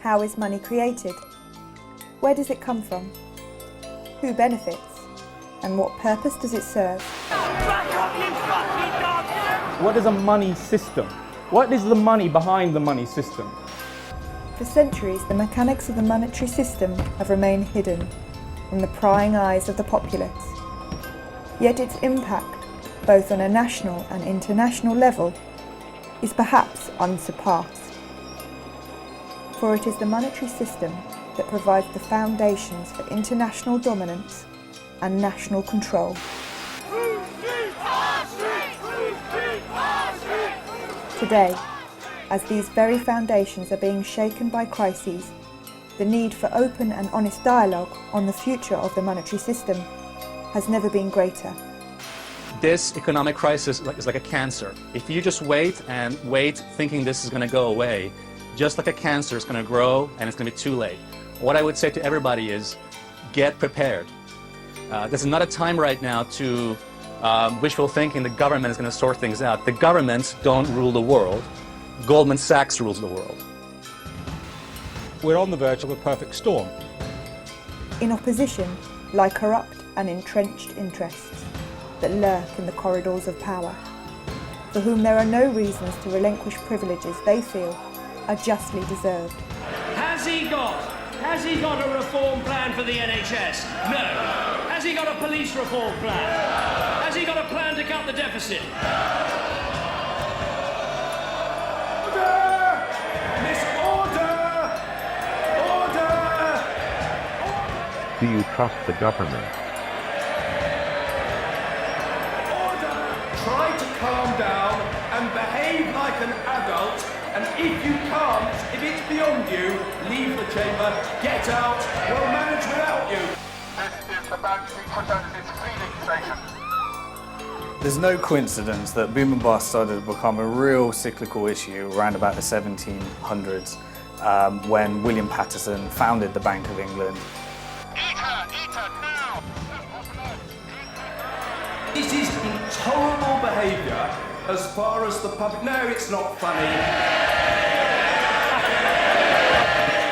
How is money created? Where does it come from? Who benefits? And what purpose does it serve? What is a money system? What is the money behind the money system? For centuries, the mechanics of the monetary system have remained hidden from the prying eyes of the populace. Yet its impact, both on a national and international level, is perhaps unsurpassed. For it is the monetary system that provides the foundations for international dominance and national control. Today, as these very foundations are being shaken by crises, the need for open and honest dialogue on the future of the monetary system has never been greater. This economic crisis is like a cancer. If you just wait and wait thinking this is going to go away, just like a cancer, it's going to grow and it's going to be too late. What I would say to everybody is get prepared. This is not a time right now to wishful thinking the government is going to sort things out. The governments don't rule the world. Goldman Sachs rules the world. We're on the verge of a perfect storm. In opposition lie corrupt and entrenched interests that lurk in the corridors of power, for whom there are no reasons to relinquish privileges they feel are justly deserved. Has he got a reform plan for the NHS? No. Has he got a police reform plan? Has he got a plan to cut the deficit? Do you trust the government? Order! Try to calm down and behave like an adult, and if you can't, if it's beyond you, leave the chamber, get out, we'll manage without you. This is the bank put under its feeding station. There's no coincidence that boom and bust started to become a real cyclical issue around about the 1700s when William Paterson founded the Bank of England. Now! This is intolerable behaviour as far as the public... No, it's not funny.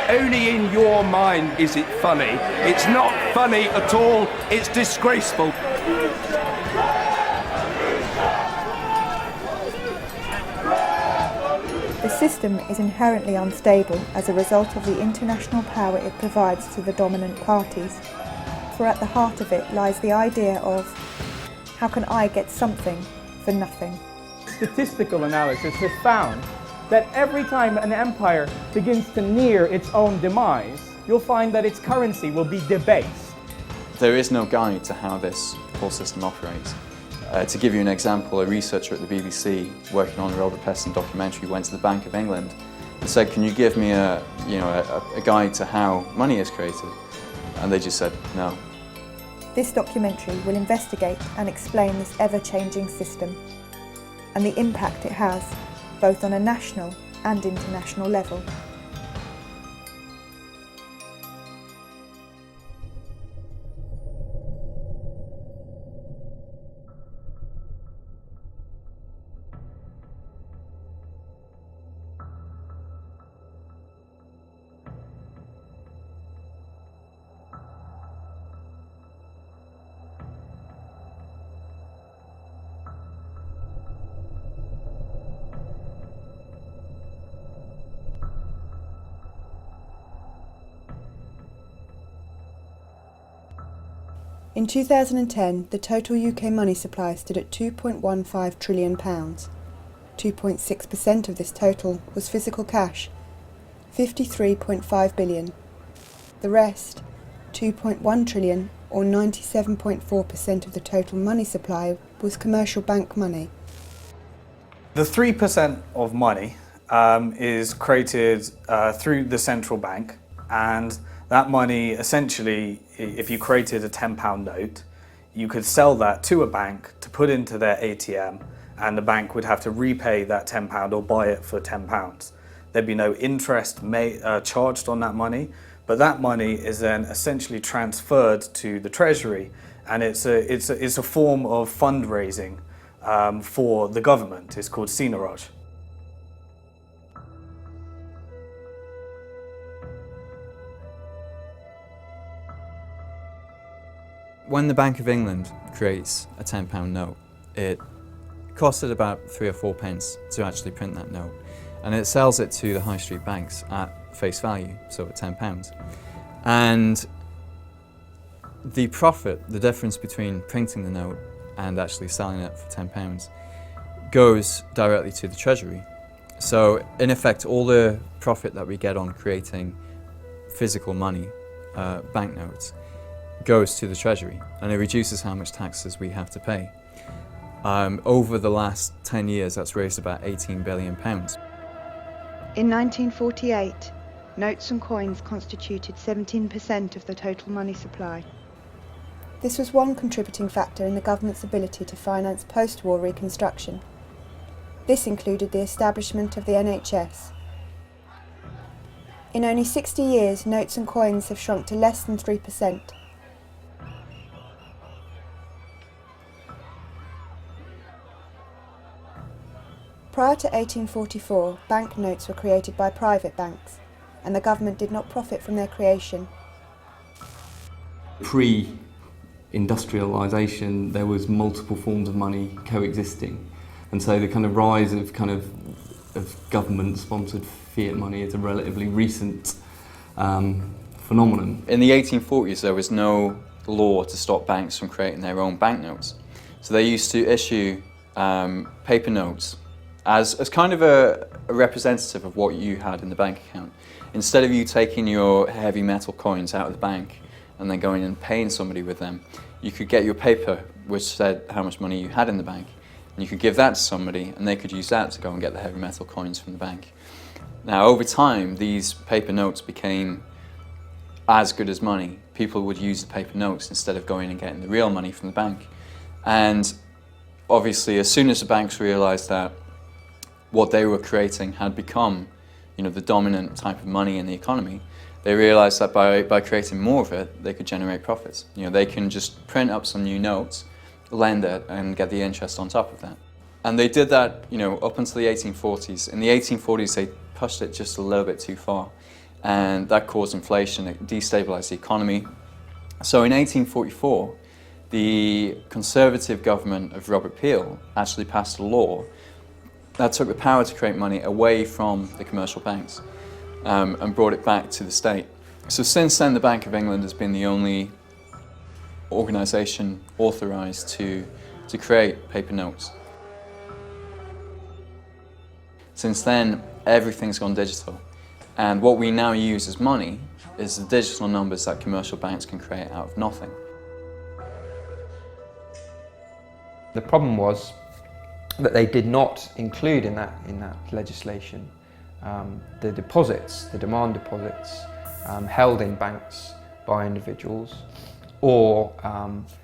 Only in your mind is it funny. It's not funny at all. It's disgraceful. The system is inherently unstable as a result of the international power it provides to the dominant parties. For at the heart of it lies the idea of, how can I get something for nothing? Statistical analysis has found that every time an empire begins to near its own demise, you'll find that its currency will be debased. There is no guide to how this whole system operates. To give you an example, a researcher at the BBC working on a Robert Peston documentary went to the Bank of England and said, can you give me a guide to how money is created? And they just said no. This documentary will investigate and explain this ever-changing system and the impact it has, both on a national and international level. In 2010, the total UK money supply stood at £2.15 trillion. 2.6% of this total was physical cash, £53.5 billion. The rest, £2.1 trillion or 97.4% of the total money supply, was commercial bank money. The 3% of money is created through the central bank, and that money essentially, if you created a £10 note, you could sell that to a bank to put into their ATM, and the bank would have to repay that £10 or buy it for £10. There'd be no interest charged on that money, but that money is then essentially transferred to the Treasury, and it's a form of fundraising for the government. It's called seigniorage. when the Bank of England creates a £10 note, it costed about 3 or 4 pence to actually print that note, and it sells it to the high street banks at face value, so at £10. And the profit, the difference between printing the note and actually selling it for £10, goes directly to the Treasury. So in effect, all the profit that we get on creating physical money, banknotes, goes to the Treasury, and it reduces how much taxes we have to pay. Over the last 10 years, that's raised about £18 billion. In 1948, notes and coins constituted 17% of the total money supply. This was one contributing factor in the government's ability to finance post-war reconstruction. This included the establishment of the NHS. In only 60 years, notes and coins have shrunk to less than 3%. Prior to 1844, banknotes were created by private banks, and the government did not profit from their creation. Pre-industrialisation, there was multiple forms of money coexisting, and so the kind of rise of government-sponsored fiat money is a relatively recent phenomenon. In the 1840s, there was no law to stop banks from creating their own banknotes, so they used to issue paper notes as kind of a representative of what you had in the bank account. Instead of you taking your heavy metal coins out of the bank and then going and paying somebody with them, you could get your paper which said how much money you had in the bank, and you could give that to somebody and they could use that to go and get the heavy metal coins from the bank. Now over time, these paper notes became as good as money. People would use the paper notes instead of going and getting the real money from the bank. And obviously, as soon as the banks realised that what they were creating had become, the dominant type of money in the economy, they realised that by creating more of it, they could generate profits. They can just print up some new notes, lend it, and get the interest on top of that. And they did that, up until the 1840s. In the 1840s, they pushed it just a little bit too far, and that caused inflation. It destabilised the economy. So in 1844, the Conservative government of Robert Peel actually passed a law that took the power to create money away from the commercial banks and brought it back to the state. So since then, the Bank of England has been the only organisation authorised to create paper notes. Since then, everything's gone digital, and what we now use as money is the digital numbers that commercial banks can create out of nothing. The problem was that they did not include in that legislation the deposits, the demand deposits held in banks by individuals, or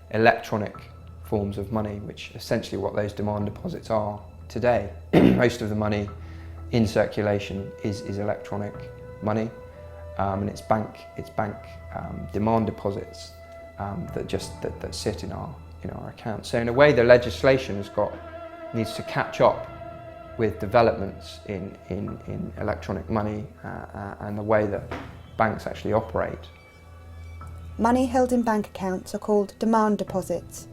electronic forms of money, which essentially what those demand deposits are today. Most of the money in circulation is electronic money, and it's bank demand deposits that sit in our account. So in a way, the legislation needs to catch up with developments in electronic money and the way that banks actually operate. Money held in bank accounts are called demand deposits.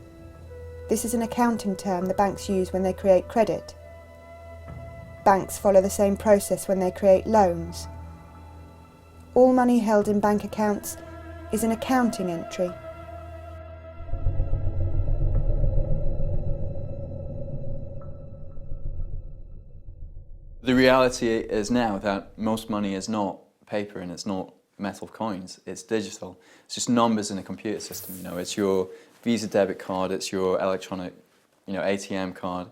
This is an accounting term the banks use when they create credit. Banks follow the same process when they create loans. All money held in bank accounts is an accounting entry. The reality is now that most money is not paper and it's not metal coins, it's digital. It's just numbers in a computer system. It's your Visa debit card, it's your electronic ATM card.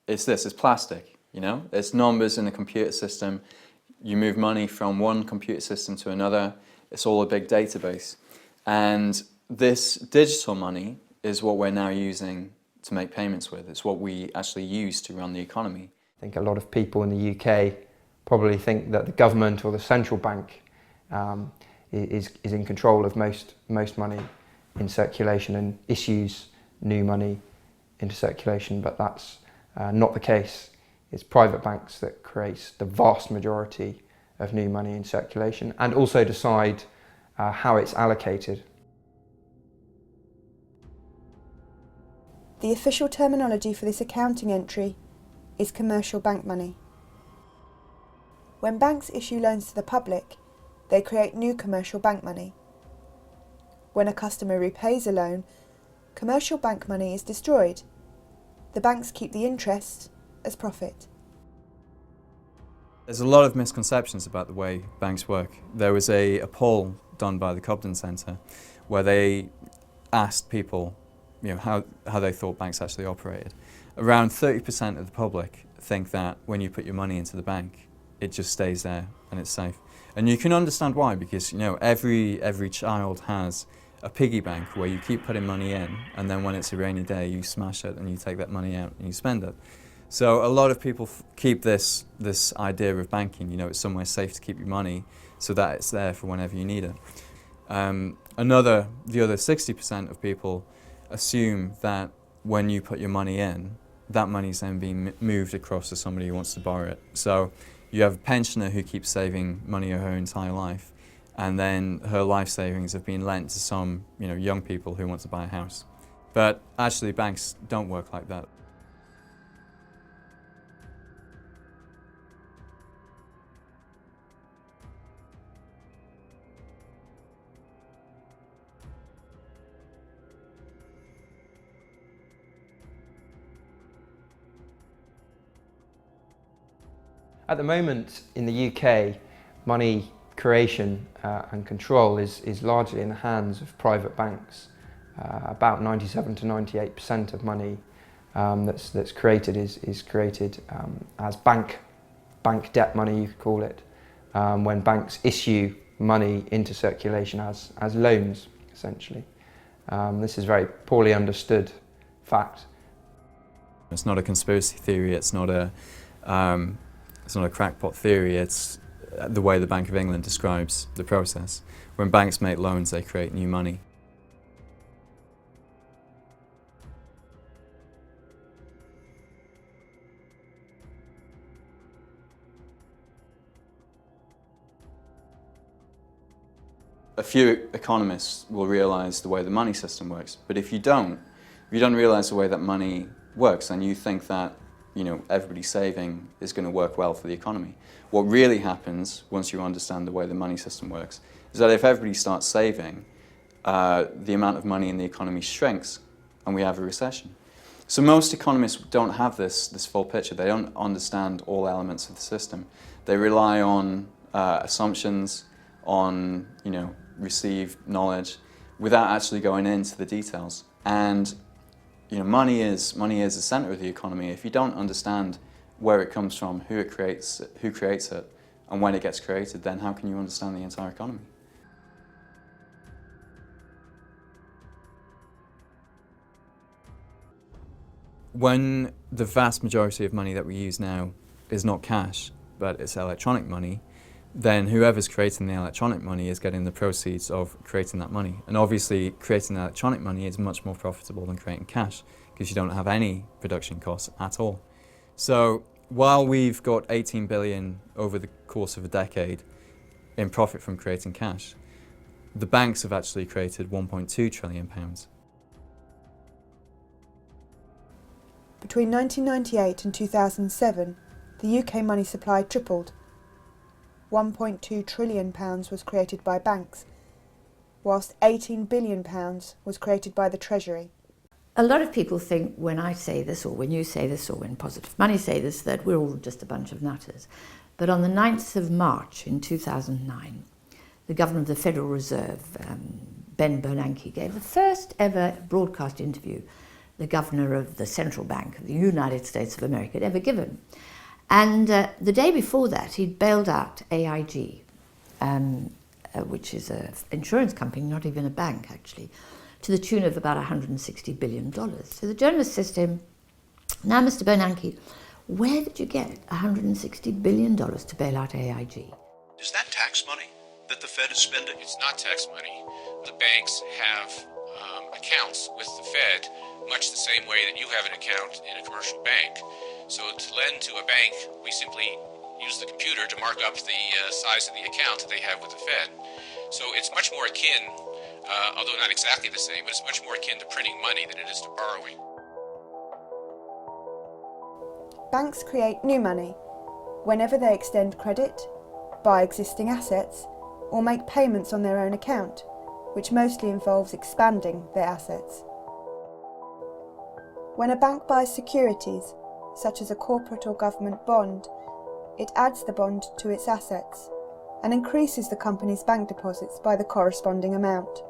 It's plastic, It's numbers in a computer system. You move money from one computer system to another. It's all a big database. And this digital money is what we're now using to make payments with. It's what we actually use to run the economy. I think a lot of people in the UK probably think that the government or the central bank is in control of most money in circulation and issues new money into circulation, but that's not the case. It's private banks that create the vast majority of new money in circulation and also decide how it's allocated. The official terminology for this accounting entry is commercial bank money. When banks issue loans to the public, they create new commercial bank money. When a customer repays a loan, commercial bank money is destroyed. The banks keep the interest as profit. There's a lot of misconceptions about the way banks work. There was a poll done by the Cobden Centre where they asked people how they thought banks actually operated. Around 30% of the public think that when you put your money into the bank, it just stays there and it's safe. And you can understand why, because every child has a piggy bank where you keep putting money in, and then when it's a rainy day you smash it and you take that money out and you spend it. So a lot of people keep this idea of banking, it's somewhere safe to keep your money so that it's there for whenever you need it. The other 60% of people assume that when you put your money in, that money's then being moved across to somebody who wants to borrow it. So you have a pensioner who keeps saving money her entire life, and then her life savings have been lent to some young people who want to buy a house. But actually banks don't work like that. At the moment in the UK, money creation and control is largely in the hands of private banks. About 97 to 98% of money that's created is created as bank debt money, you could call it, when banks issue money into circulation as loans, essentially. This is a very poorly understood fact. It's not a conspiracy theory, it's not a crackpot theory, it's the way the Bank of England describes the process. When banks make loans, they create new money. A few economists will realise the way the money system works, but if you don't realise the way that money works, then you think that everybody saving is going to work well for the economy. What really happens once you understand the way the money system works is that if everybody starts saving, the amount of money in the economy shrinks and we have a recession. So most economists don't have this full picture. They don't understand all elements of the system. They rely on assumptions, on received knowledge, without actually going into the details. And money is the center of the economy. If you don't understand where it comes from, who creates it, and when it gets created, then how can you understand the entire economy? When the vast majority of money that we use now is not cash, but it's electronic money, then whoever's creating the electronic money is getting the proceeds of creating that money. And obviously, creating electronic money is much more profitable than creating cash, because you don't have any production costs at all. So while we've got 18 billion over the course of a decade in profit from creating cash, the banks have actually created 1.2 trillion pounds. Between 1998 and 2007, the UK money supply tripled. £1.2 trillion was created by banks, whilst £18 billion was created by the Treasury. A lot of people think when I say this, or when you say this, or when Positive Money say this, that we're all just a bunch of nutters. But on the 9th of March in 2009, the Governor of the Federal Reserve, Ben Bernanke, gave the first ever broadcast interview the Governor of the Central Bank of the United States of America had ever given. And the day before that, he'd bailed out AIG, which is an insurance company, not even a bank actually, to the tune of about $160 billion. So the journalist says to him, "Now, Mr. Bernanke, where did you get $160 billion to bail out AIG?" Is that tax money that the Fed is spending? It's not tax money. The banks have accounts with the Fed, much the same way that you have an account in a commercial bank. So to lend to a bank, we simply use the computer to mark up the size of the account that they have with the Fed. So it's much more akin, although not exactly the same, but it's much more akin to printing money than it is to borrowing. Banks create new money whenever they extend credit, buy existing assets, or make payments on their own account, which mostly involves expanding their assets. When a bank buys securities, such as a corporate or government bond, it adds the bond to its assets and increases the company's bank deposits by the corresponding amount.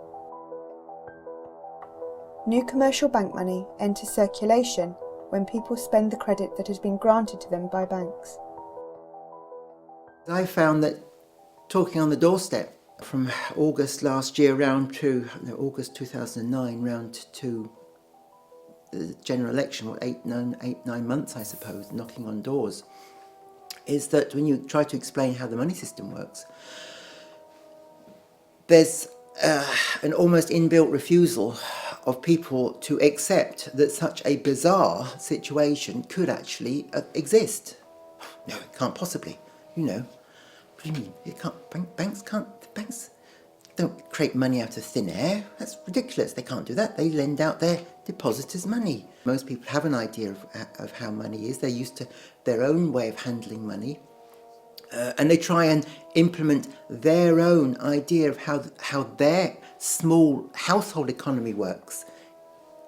New commercial bank money enters circulation when people spend the credit that has been granted to them by banks. I found that talking on the doorstep from August last year round to August 2009 round to the general election, 9 months I suppose, knocking on doors, is that when you try to explain how the money system works, there's an almost inbuilt refusal of people to accept that such a bizarre situation could actually exist. No, it can't possibly. What do you mean? It can't. Banks don't create money out of thin air. That's ridiculous. They can't do that. They lend out their depositors' money. Most people have an idea of how money is. They're used to their own way of handling money. And they try and implement their own idea of how their small household economy works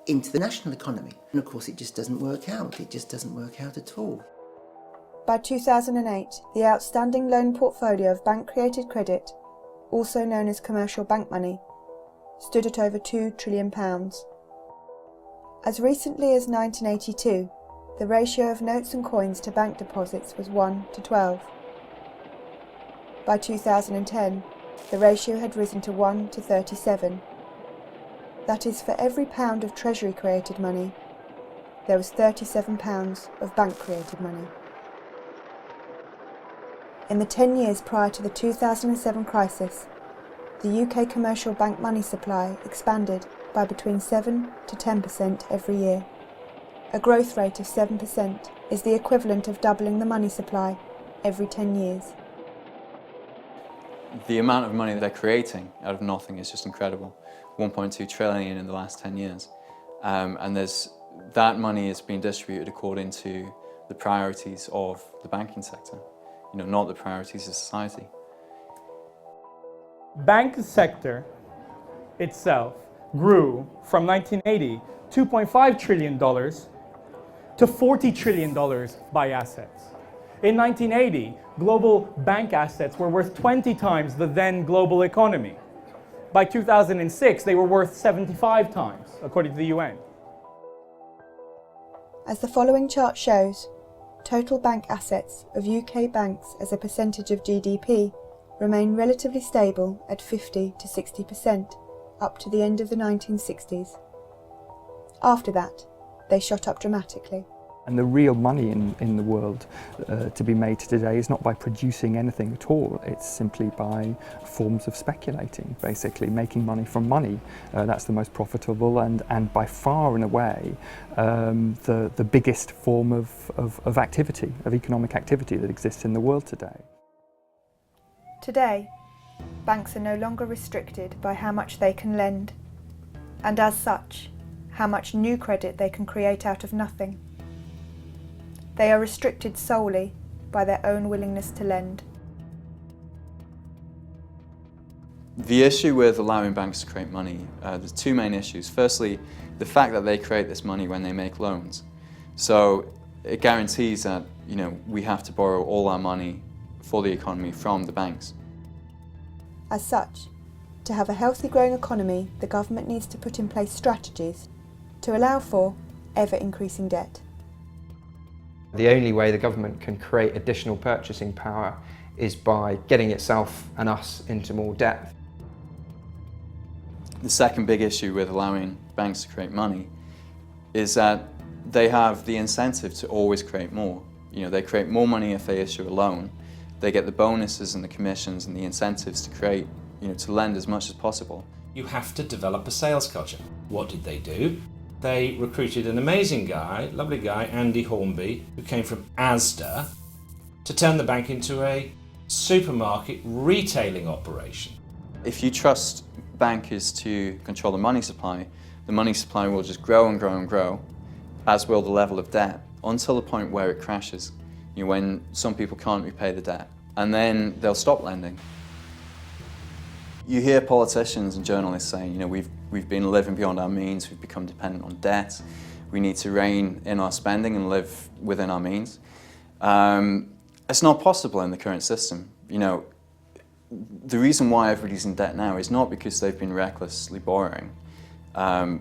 into the national economy. And of course it just doesn't work out. It just doesn't work out at all. By 2008, the outstanding loan portfolio of bank-created credit, also known as commercial bank money, stood at over £2 trillion. As recently as 1982, the ratio of notes and coins to bank deposits was 1 to 12. By 2010, the ratio had risen to 1 to 37. That is, for every pound of Treasury-created money, there was £37 of bank-created money. In the 10 years prior to the 2007 crisis, the UK commercial bank money supply expanded by between 7 to 10% every year. A growth rate of 7% is the equivalent of doubling the money supply every 10 years. The amount of money they're creating out of nothing is just incredible. 1.2 trillion in the last 10 years. And that money is being distributed according to the priorities of the banking sector, not the priorities of society. Bank sector itself grew from 1980, $2.5 trillion to $40 trillion by assets. In 1980, global bank assets were worth 20 times the then global economy. By 2006, they were worth 75 times, according to the UN. As the following chart shows, total bank assets of UK banks as a percentage of GDP remain relatively stable at 50 to 60% up to the end of the 1960s. After that, they shot up dramatically. And the real money in the world to be made today is not by producing anything at all. It's simply by forms of speculating, basically making money from money. That's the most profitable and by far and away the biggest form of activity, of economic activity that exists in the world today. Today, banks are no longer restricted by how much they can lend, and as such, how much new credit they can create out of nothing. They are restricted solely by their own willingness to lend. The issue with allowing banks to create money, there's two main issues. Firstly, the fact that they create this money when they make loans. So it guarantees that we have to borrow all our money for the economy from the banks. As such, to have a healthy growing economy, the government needs to put in place strategies to allow for ever-increasing debt. The only way the government can create additional purchasing power is by getting itself and us into more debt. The second big issue with allowing banks to create money is that they have the incentive to always create more. They create more money if they issue a loan. They get the bonuses and the commissions and the incentives to create, to lend as much as possible. You have to develop a sales culture. What did they do? They recruited an amazing guy, lovely guy, Andy Hornby, who came from Asda, to turn the bank into a supermarket retailing operation. If you trust bankers to control the money supply will just grow and grow and grow, as will the level of debt. until the point where it crashes, when some people can't repay the debt, and then they'll stop lending. You hear politicians and journalists saying, we've been living beyond our means, we've become dependent on debt, we need to rein in our spending and live within our means. It's not possible in the current system. The reason why everybody's in debt now is not because they've been recklessly borrowing.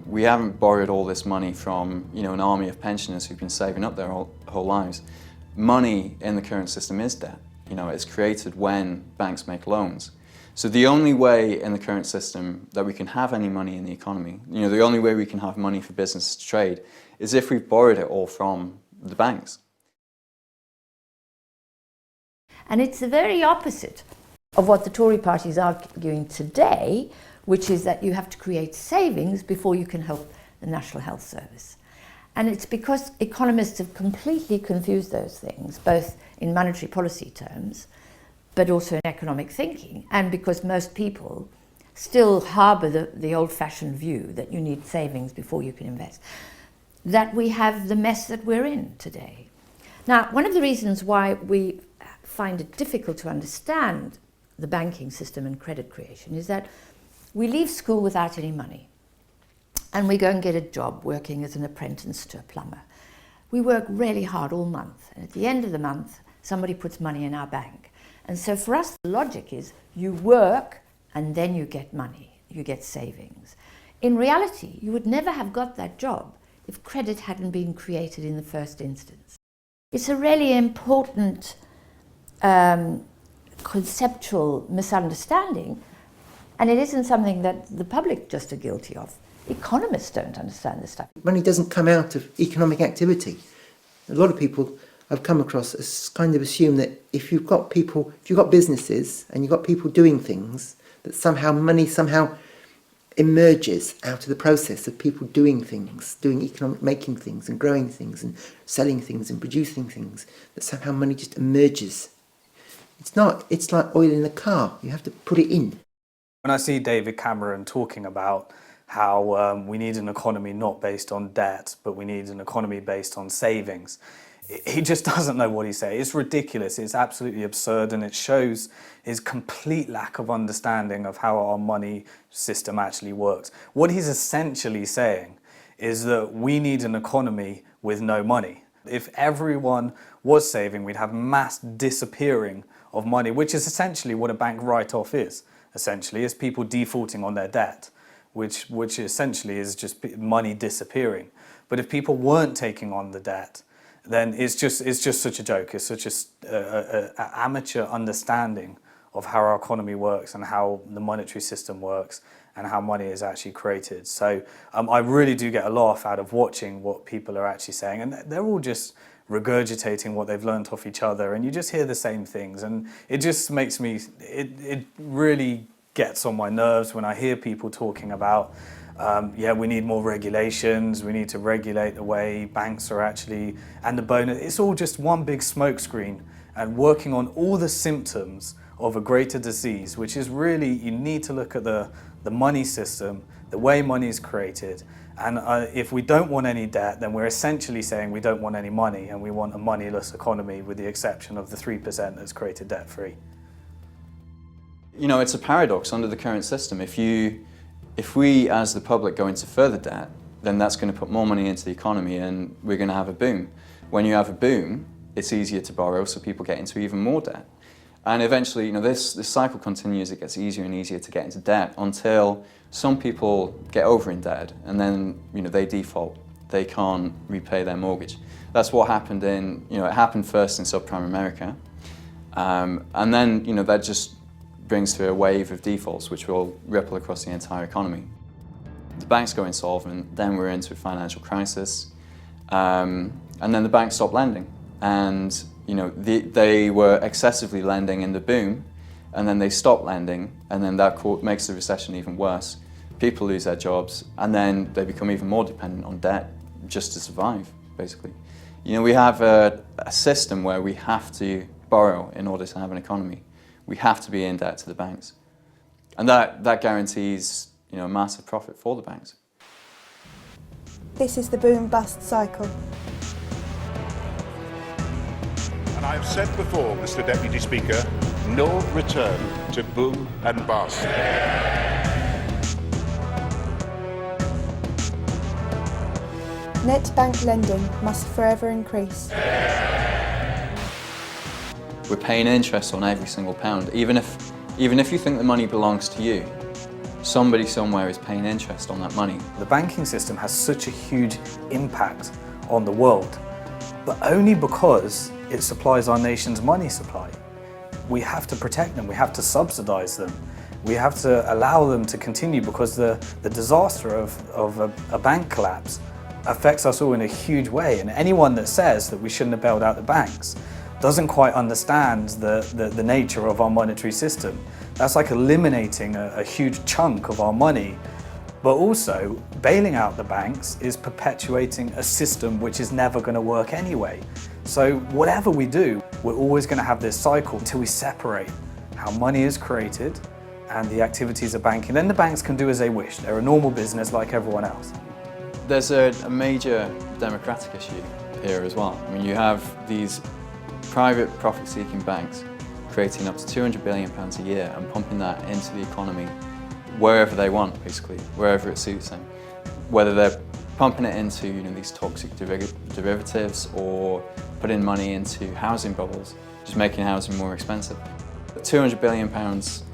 We haven't borrowed all this money from an army of pensioners who've been saving up their whole lives. Money in the current system is debt. It's created when banks make loans. So the only way in the current system that we can have any money in the economy, the only way we can have money for business to trade, is if we've borrowed it all from the banks. And it's the very opposite of what the Tory party is arguing today, which is that you have to create savings before you can help the National Health Service. And it's because economists have completely confused those things, both in monetary policy terms, but also in economic thinking, and because most people still harbour the old-fashioned view that you need savings before you can invest, that we have the mess that we're in today. Now, one of the reasons why we find it difficult to understand the banking system and credit creation is that we leave school without any money, and we go and get a job working as an apprentice to a plumber. We work really hard all month, and at the end of the month, somebody puts money in our bank. And so for us, the logic is you work and then you get money, you get savings. In reality, you would never have got that job if credit hadn't been created in the first instance. It's a really important conceptual misunderstanding, and it isn't something that the public just are guilty of. Economists don't understand this stuff. Money doesn't come out of economic activity. A lot of people I've come across as kind of assume that if you've got businesses and you've got people doing things, that somehow money emerges out of the process of people doing things, making things and growing things and selling things and producing things, that somehow money just emerges. It's not, it's like oil in a car, you have to put it in. When I see David Cameron talking about how we need an economy not based on debt, but we need an economy based on savings, he just doesn't know what he's saying. It's ridiculous, it's absolutely absurd, and it shows his complete lack of understanding of how our money system actually works. What he's essentially saying is that we need an economy with no money. If everyone was saving, we'd have mass disappearing of money, which is essentially what a bank write-off is. Essentially, is people defaulting on their debt, which essentially is just money disappearing. But if people weren't taking on the debt, then it's just such a joke. It's such an amateur understanding of how our economy works and how the monetary system works and how money is actually created. So I really do get a laugh out of watching what people are actually saying, and they're all just regurgitating what they've learned off each other, and you just hear the same things, and it just makes me, it really gets on my nerves when I hear people talking about yeah, we need more regulations, we need to regulate the way banks are actually, and the bonus, it's all just one big smokescreen and working on all the symptoms of a greater disease, which is really, you need to look at the money system, the way money is created, and if we don't want any debt, then we're essentially saying we don't want any money and we want a moneyless economy with the exception of the 3% that's created debt-free. It's a paradox under the current system. If we, as the public, go into further debt, then that's going to put more money into the economy and we're going to have a boom. When you have a boom, it's easier to borrow, so people get into even more debt. And eventually, this cycle continues, it gets easier and easier to get into debt until some people get over-indebted and then, they default. They can't repay their mortgage. That's what happened it happened first in subprime America. And then, that just brings to a wave of defaults which will ripple across the entire economy. The banks go insolvent, then we're into a financial crisis, and then the banks stop lending. And they were excessively lending in the boom, and then they stop lending, and then that makes the recession even worse. People lose their jobs, and then they become even more dependent on debt just to survive, basically. We have a system where we have to borrow in order to have an economy. We have to be in debt to the banks. And that guarantees, a massive profit for the banks. This is the boom-bust cycle. I've said before, Mr. Deputy Speaker, no return to boom and bust. Net bank lending must forever increase. We're paying interest on every single pound. Even if you think the money belongs to you, somebody somewhere is paying interest on that money. The banking system has such a huge impact on the world, but only because it supplies our nation's money supply. We have to protect them, we have to subsidize them, we have to allow them to continue, because the disaster of a bank collapse affects us all in a huge way. And anyone that says that we shouldn't have bailed out the banks doesn't quite understand the nature of our monetary system. That's like eliminating a huge chunk of our money. But also, bailing out the banks is perpetuating a system which is never going to work anyway. So whatever we do, we're always going to have this cycle until we separate how money is created and the activities of banking. Then the banks can do as they wish. They're a normal business like everyone else. There's a major democratic issue here as well. I mean, you have these private profit-seeking banks creating up to £200 billion a year and pumping that into the economy wherever they want, basically, wherever it suits them. Whether they're pumping it into these toxic derivatives or putting money into housing bubbles, just making housing more expensive. £200 billion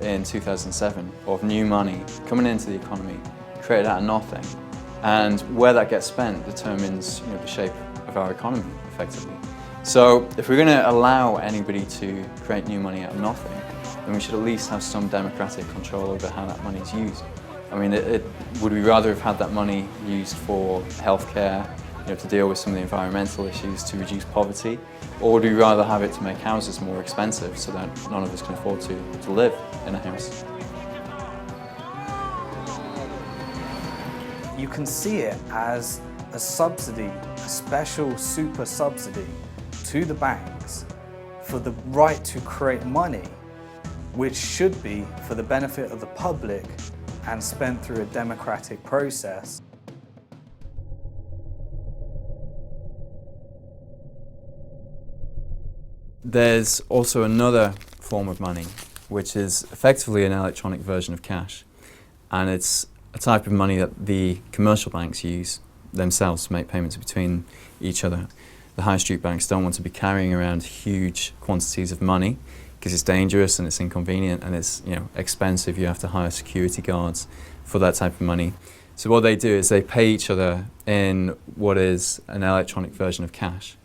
in 2007 of new money coming into the economy, created out of nothing, and where that gets spent determines the shape of our economy, effectively. So if we're going to allow anybody to create new money out of nothing, then we should at least have some democratic control over how that money is used. I mean, would we rather have had that money used for healthcare, to deal with some of the environmental issues, to reduce poverty, or would we rather have it to make houses more expensive so that none of us can afford to live in a house? You can see it as a subsidy, a special super subsidy to the banks for the right to create money, which should be for the benefit of the public and spent through a democratic process. There's also another form of money, which is effectively an electronic version of cash. And it's a type of money that the commercial banks use themselves to make payments between each other. The high street banks don't want to be carrying around huge quantities of money because it's dangerous and it's inconvenient and it's expensive. You have to hire security guards for that type of money. So what they do is they pay each other in what is an electronic version of cash,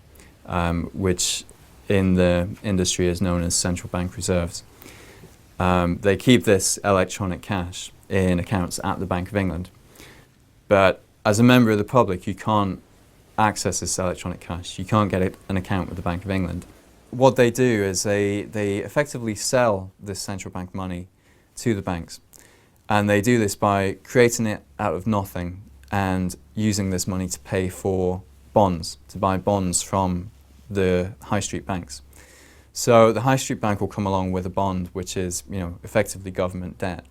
which in the industry is known as central bank reserves. They keep this electronic cash in accounts at the Bank of England. But as a member of the public, you can't access this electronic cash. You can't get an account with the Bank of England. What they do is they effectively sell this central bank money to the banks. And they do this by creating it out of nothing and using this money to pay for bonds, to buy bonds from the high street banks. So the high street bank will come along with a bond which is effectively government debt,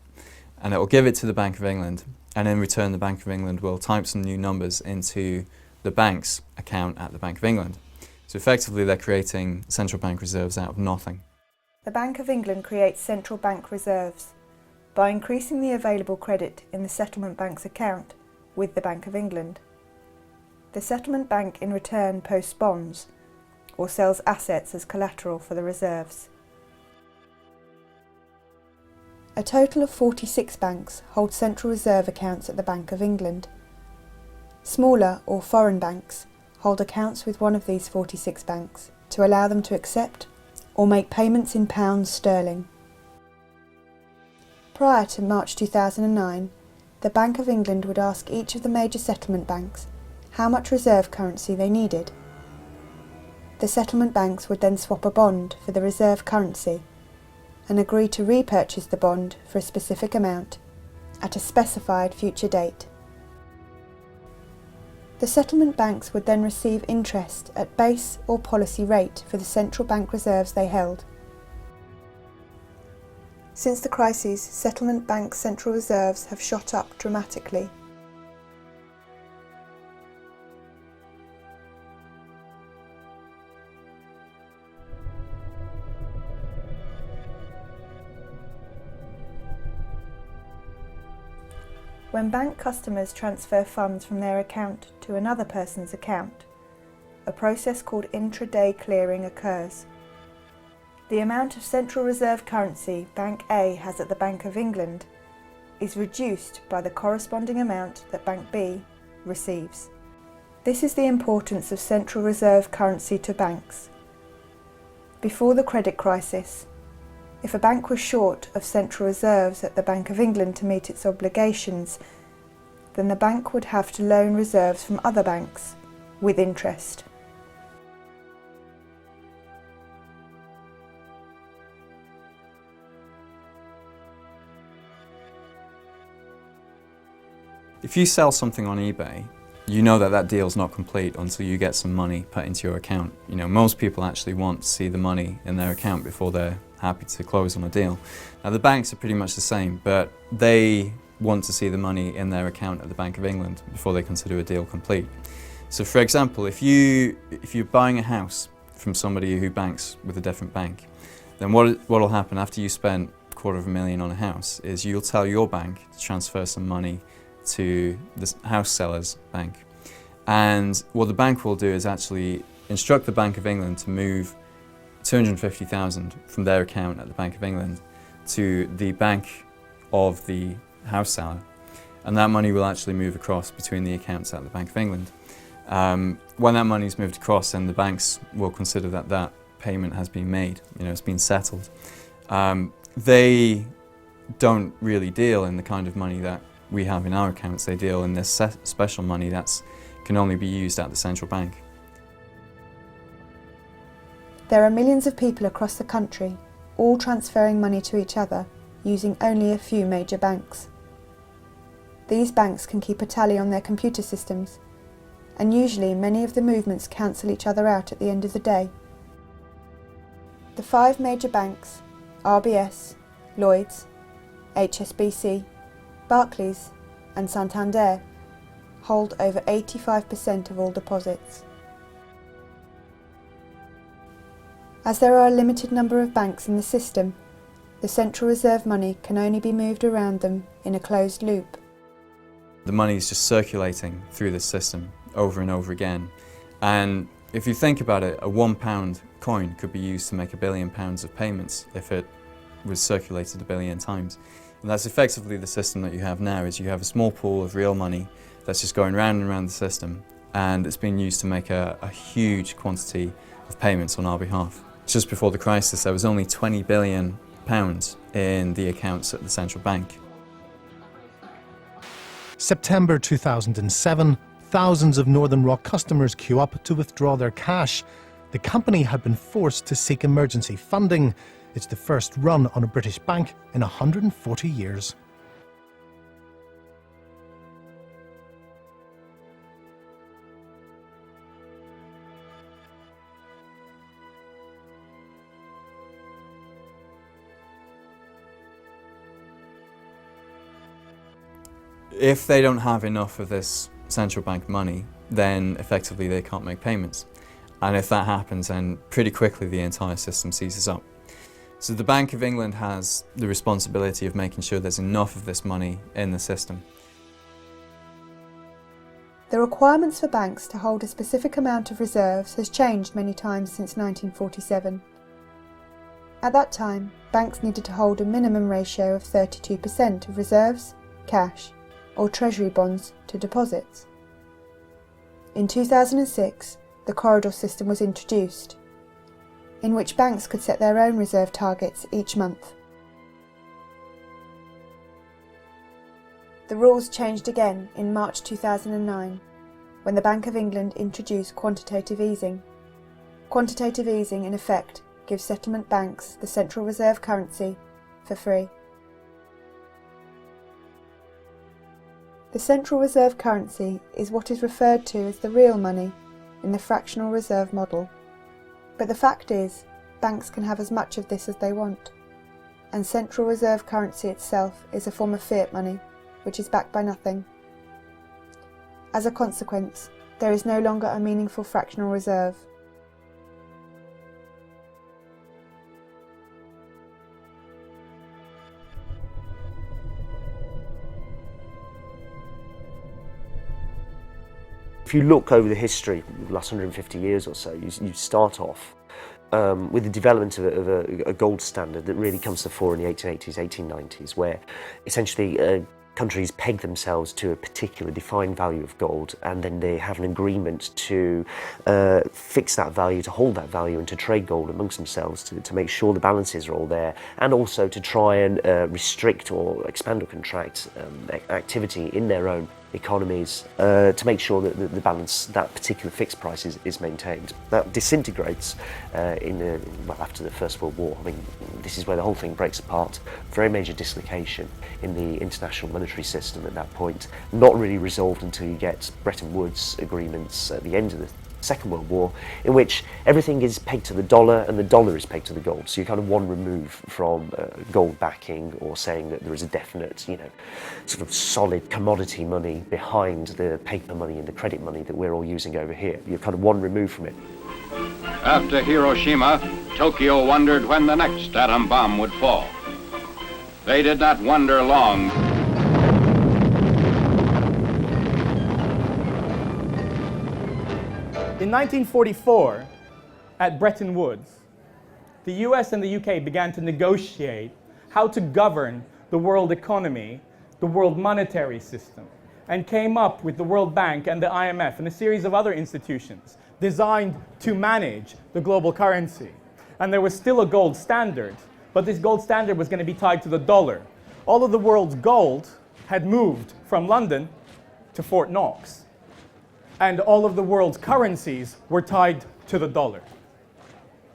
and it will give it to the Bank of England, and in return the Bank of England will type some new numbers into the bank's account at the Bank of England. So effectively they're creating central bank reserves out of nothing. The Bank of England creates central bank reserves by increasing the available credit in the settlement bank's account with the Bank of England. The settlement bank in return posts bonds or sells assets as collateral for the reserves. A total of 46 banks hold central reserve accounts at the Bank of England. Smaller or foreign banks hold accounts with one of these 46 banks to allow them to accept or make payments in pounds sterling. Prior to March 2009, the Bank of England would ask each of the major settlement banks how much reserve currency they needed. The settlement banks would then swap a bond for the reserve currency and agree to repurchase the bond for a specific amount at a specified future date. The settlement banks would then receive interest at base or policy rate for the central bank reserves they held. Since the crisis, settlement bank central reserves have shot up dramatically. When bank customers transfer funds from their account to another person's account, a process called intraday clearing occurs. The amount of central reserve currency Bank A has at the Bank of England is reduced by the corresponding amount that Bank B receives. This is the importance of central reserve currency to banks. Before the credit crisis, if a bank was short of central reserves at the Bank of England to meet its obligations, then the bank would have to loan reserves from other banks with interest. If you sell something on eBay, you know that that deal's not complete until you get some money put into your account. You know, most people actually want to see the money in their account before they're happy to close on a deal. Now the banks are pretty much the same, but they want to see the money in their account at the Bank of England before they consider a deal complete. So for example, if you're buying a house from somebody who banks with a different bank, then what'll happen after you spend $250,000 on a house is you'll tell your bank to transfer some money to the house seller's bank. And what the bank will do is actually instruct the Bank of England to move $250,000 from their account at the Bank of England to the bank of the house seller. And that money will actually move across between the accounts at the Bank of England. When that money is moved across, then the banks will consider that that payment has been made, it's been settled. They don't really deal in the kind of money that we have in our accounts. They deal in this special money that can only be used at the central bank. There are millions of people across the country, all transferring money to each other using only a few major banks. These banks can keep a tally on their computer systems, and usually many of the movements cancel each other out at the end of the day. The 5 major banks, RBS, Lloyds, HSBC, Barclays and Santander, hold over 85% of all deposits. As there are a limited number of banks in the system, the central reserve money can only be moved around them in a closed loop. The money is just circulating through the system over and over again. And if you think about it, a £1 coin could be used to make £1 billion of payments if it was circulated 1 billion times. And that's effectively the system that you have now, is you have a small pool of real money that's just going round and round the system, and it's being used to make a huge quantity of payments on our behalf. Just before the crisis, there was only £20 billion in the accounts at the central bank. September 2007, thousands of Northern Rock customers queue up to withdraw their cash. The company had been forced to seek emergency funding. It's the first run on a British bank in 140 years. If they don't have enough of this central bank money, then effectively they can't make payments. And if that happens, then pretty quickly the entire system seizes up. So the Bank of England has the responsibility of making sure there's enough of this money in the system. The requirements for banks to hold a specific amount of reserves has changed many times since 1947. At that time, banks needed to hold a minimum ratio of 32% of reserves, cash, or treasury bonds to deposits. In 2006, the corridor system was introduced, in which banks could set their own reserve targets each month. The rules changed again in March 2009, when the Bank of England introduced quantitative easing. Quantitative easing, in effect, gives settlement banks the central reserve currency for free. The central reserve currency is what is referred to as the real money in the fractional reserve model. But the fact is, banks can have as much of this as they want, and central reserve currency itself is a form of fiat money, which is backed by nothing. As a consequence, there is no longer a meaningful fractional reserve. If you look over the history, the last 150 years or so, you start off with the development of a gold standard that really comes to the fore in the 1880s, 1890s, where essentially countries peg themselves to a particular defined value of gold, and then they have an agreement to fix that value, to hold that value, and to trade gold amongst themselves to make sure the balances are all there, and also to try and restrict or expand or contract activity in their own economies to make sure that the balance, that particular fixed price is maintained. That disintegrates after the First World War. I mean, this is where the whole thing breaks apart. Very major dislocation in the international monetary system at that point, not really resolved until you get Bretton Woods agreements at the end of the Second World War, in which everything is pegged to the dollar and the dollar is pegged to the gold. So you're kind of one remove from gold backing, or saying that there is a definite, sort of solid commodity money behind the paper money and the credit money that we're all using over here. You're kind of one remove from it. After Hiroshima, Tokyo wondered when the next atom bomb would fall. They did not wonder long. In 1944, at Bretton Woods, the US and the UK began to negotiate how to govern the world economy, the world monetary system, and came up with the World Bank and the IMF and a series of other institutions designed to manage the global currency. And there was still a gold standard, but this gold standard was going to be tied to the dollar. All of the world's gold had moved from London to Fort Knox, and all of the world's currencies were tied to the dollar.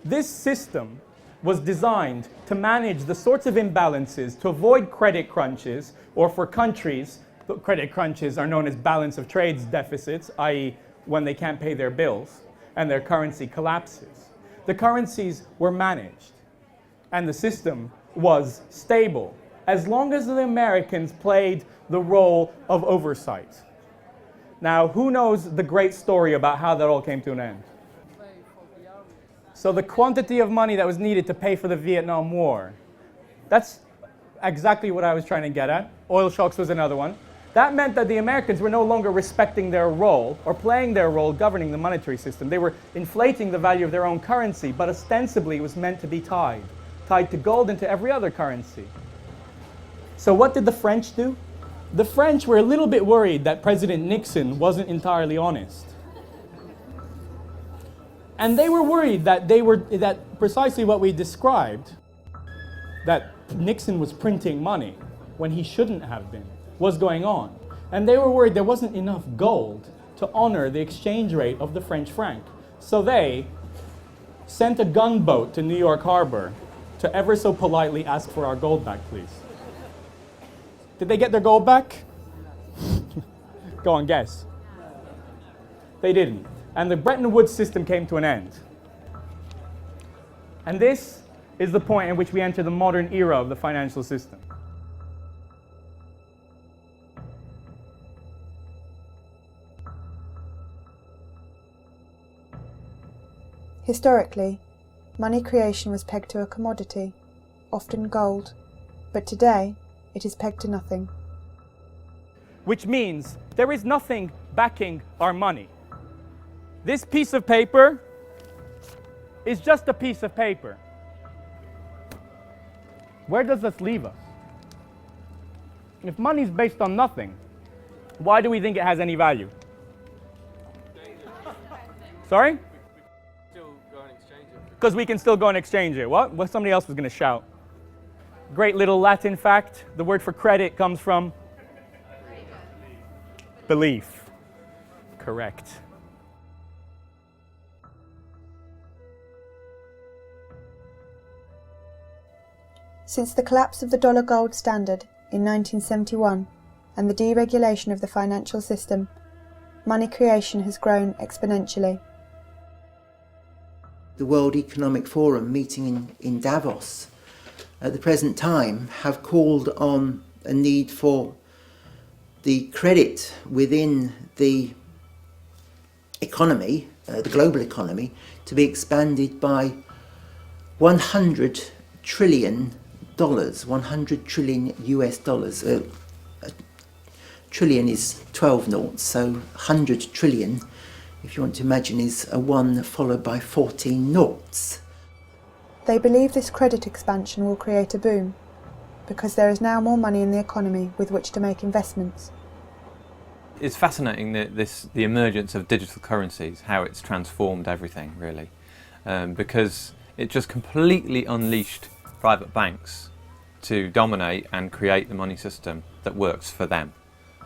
This system was designed to manage the sorts of imbalances, to avoid credit crunches, or for countries, the credit crunches are known as balance of trades deficits, i.e. when they can't pay their bills and their currency collapses. The currencies were managed, and the system was stable, as long as the Americans played the role of oversight. Now, who knows the great story about how that all came to an end? So the quantity of money that was needed to pay for the Vietnam War, that's exactly what I was trying to get at. Oil shocks was another one. That meant that the Americans were no longer respecting their role or playing their role governing the monetary system. They were inflating the value of their own currency, but ostensibly it was meant to be tied to gold and to every other currency. So what did the French do? The French were a little bit worried that President Nixon wasn't entirely honest. And they were worried that precisely what we described, that Nixon was printing money when he shouldn't have been, was going on. And they were worried there wasn't enough gold to honor the exchange rate of the French franc. So they sent a gunboat to New York Harbor to ever so politely ask for our gold back, please. Did they get their gold back? Go on, guess. They didn't. And the Bretton Woods system came to an end. And this is the point in which we enter the modern era of the financial system. Historically, money creation was pegged to a commodity, often gold, but today it is pegged to nothing. Which means there is nothing backing our money. This piece of paper is just a piece of paper. Where does this leave us? If money is based on nothing, why do we think it has any value? Sorry? Because we can still go and exchange it. What? Well, somebody else was going to shout. Great little Latin fact, the word for credit comes from belief. Correct. Since the collapse of the dollar gold standard in 1971 and the deregulation of the financial system, money creation has grown exponentially. The World Economic Forum meeting in Davos at the present time have called on a need for the credit within the economy, the global economy, to be expanded by $100 trillion, 100 trillion US dollars, Trillion is 12 noughts, so 100 trillion, if you want to imagine, is a 1 followed by 14 noughts. They believe this credit expansion will create a boom, because there is now more money in the economy with which to make investments. It's fascinating the emergence of digital currencies, how it's transformed everything really, because it just completely unleashed private banks to dominate and create the money system that works for them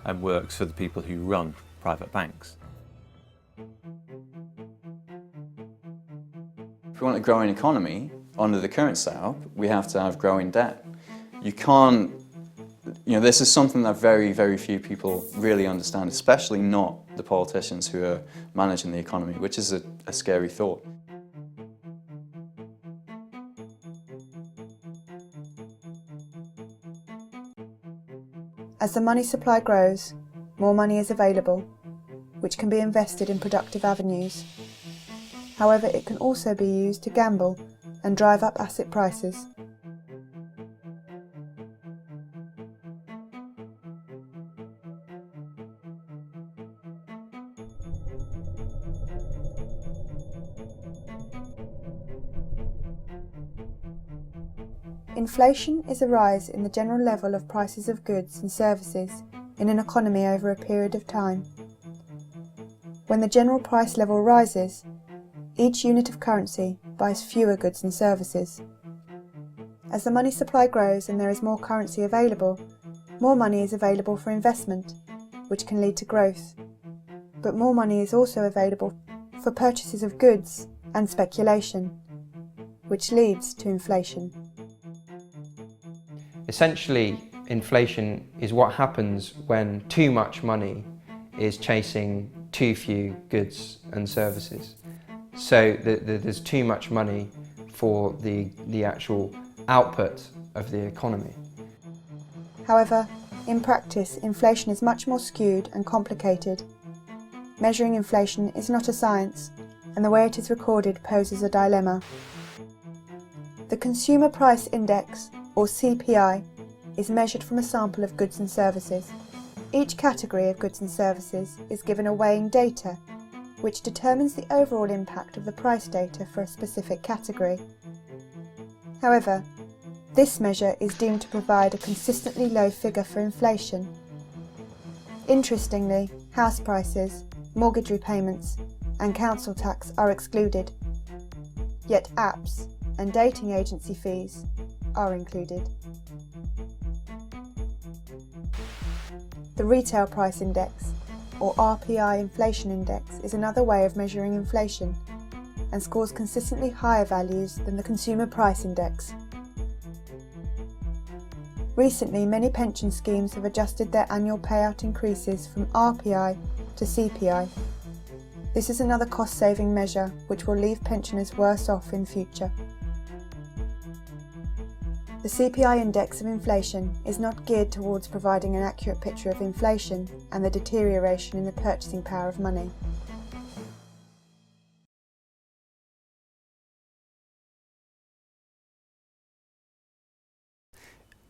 and works for the people who run private banks. If we want a growing economy, under the current setup, we have to have growing debt. You can't, this is something that very, very few people really understand, especially not the politicians who are managing the economy, which is a scary thought. As the money supply grows, more money is available, which can be invested in productive avenues. However, it can also be used to gamble and drive up asset prices. Inflation is a rise in the general level of prices of goods and services in an economy over a period of time. When the general price level rises, each unit of currency buys fewer goods and services. As the money supply grows and there is more currency available, more money is available for investment, which can lead to growth. But more money is also available for purchases of goods and speculation, which leads to inflation. Essentially, inflation is what happens when too much money is chasing too few goods and services. So there's too much money for the actual output of the economy. However, in practice, inflation is much more skewed and complicated. Measuring inflation is not a science, and the way it is recorded poses a dilemma. The Consumer Price Index, or CPI, is measured from a sample of goods and services. Each category of goods and services is given a weighing data, which determines the overall impact of the price data for a specific category. However, this measure is deemed to provide a consistently low figure for inflation. Interestingly, house prices, mortgage repayments, and council tax are excluded, yet apps and dating agency fees are included. The Retail Price Index, or RPI Inflation Index, is another way of measuring inflation and scores consistently higher values than the Consumer Price Index. Recently, many pension schemes have adjusted their annual payout increases from RPI to CPI. This is another cost-saving measure which will leave pensioners worse off in future. The CPI index of inflation is not geared towards providing an accurate picture of inflation and the deterioration in the purchasing power of money.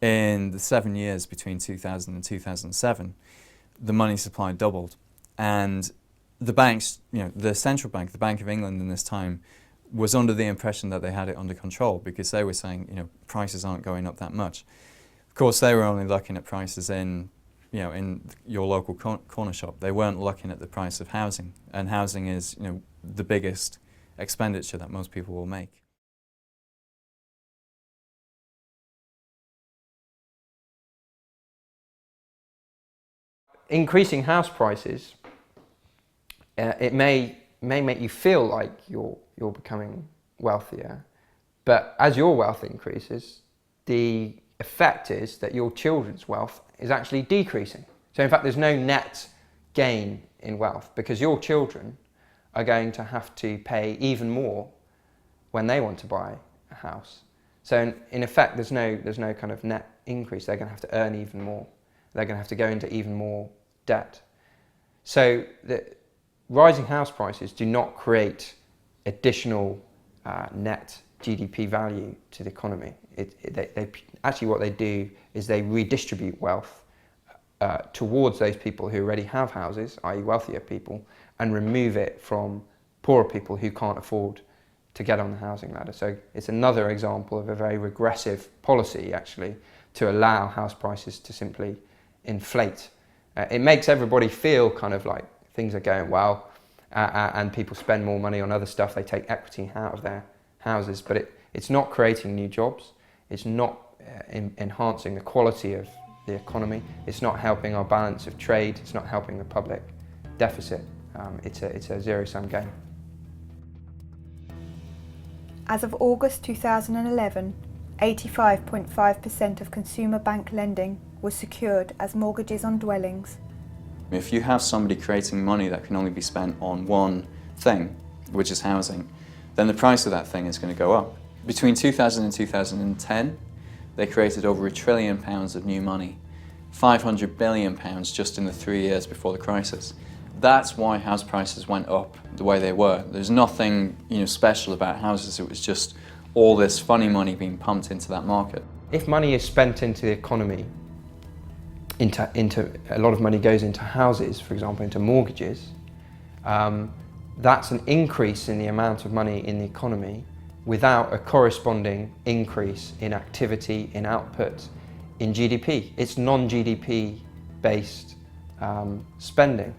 In the 7 years between 2000 and 2007, the money supply doubled, and the banks, the central bank, the Bank of England in this time, was under the impression that they had it under control because they were saying, prices aren't going up that much. Of course, they were only looking at prices in your local corner shop. They weren't looking at the price of housing, and housing is, the biggest expenditure that most people will make. Increasing house prices, it may make you feel like you're becoming wealthier, but as your wealth increases, the effect is that your children's wealth is actually decreasing. So in fact, there's no net gain in wealth because your children are going to have to pay even more when they want to buy a house. So in effect, there's no kind of net increase. They're going to have to earn even more. They're going to have to go into even more debt. So the rising house prices do not create additional net GDP value to the economy. Actually what they do is they redistribute wealth towards those people who already have houses, i.e. wealthier people, and remove it from poorer people who can't afford to get on the housing ladder. So it's another example of a very regressive policy, actually, to allow house prices to simply inflate. It makes everybody feel kind of like things are going well, and people spend more money on other stuff. They take equity out of their houses, but it's not creating new jobs. It's not enhancing the quality of the economy. It's not helping our balance of trade. It's not helping the public deficit. It's a zero-sum game. As of August 2011, 85.5% of consumer bank lending was secured as mortgages on dwellings. If you have somebody creating money that can only be spent on one thing, which is housing, then the price of that thing is going to go up. Between 2000 and 2010, they created over £1 trillion of new money, £500 billion just in the 3 years before the crisis. That's why house prices went up the way they were. There's nothing, special about houses. It was just all this funny money being pumped into that market. If money is spent into the economy, into a lot of money goes into houses, for example, into mortgages, that's an increase in the amount of money in the economy without a corresponding increase in activity, in output, in GDP. It's non-GDP based spending.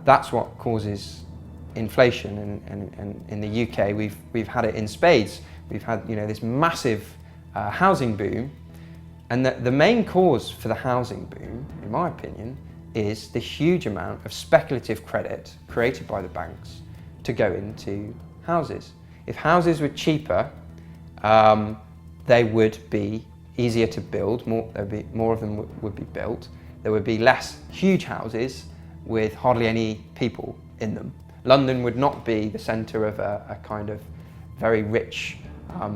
That's what causes inflation, and in the UK we've had it in spades. We've had this massive housing boom, and the main cause for the housing boom, in my opinion, is the huge amount of speculative credit created by the banks to go into houses. If houses were cheaper, they would be easier to build, more of them would be built. There would be less huge houses with hardly any people in them. London would not be the centre of a kind of very rich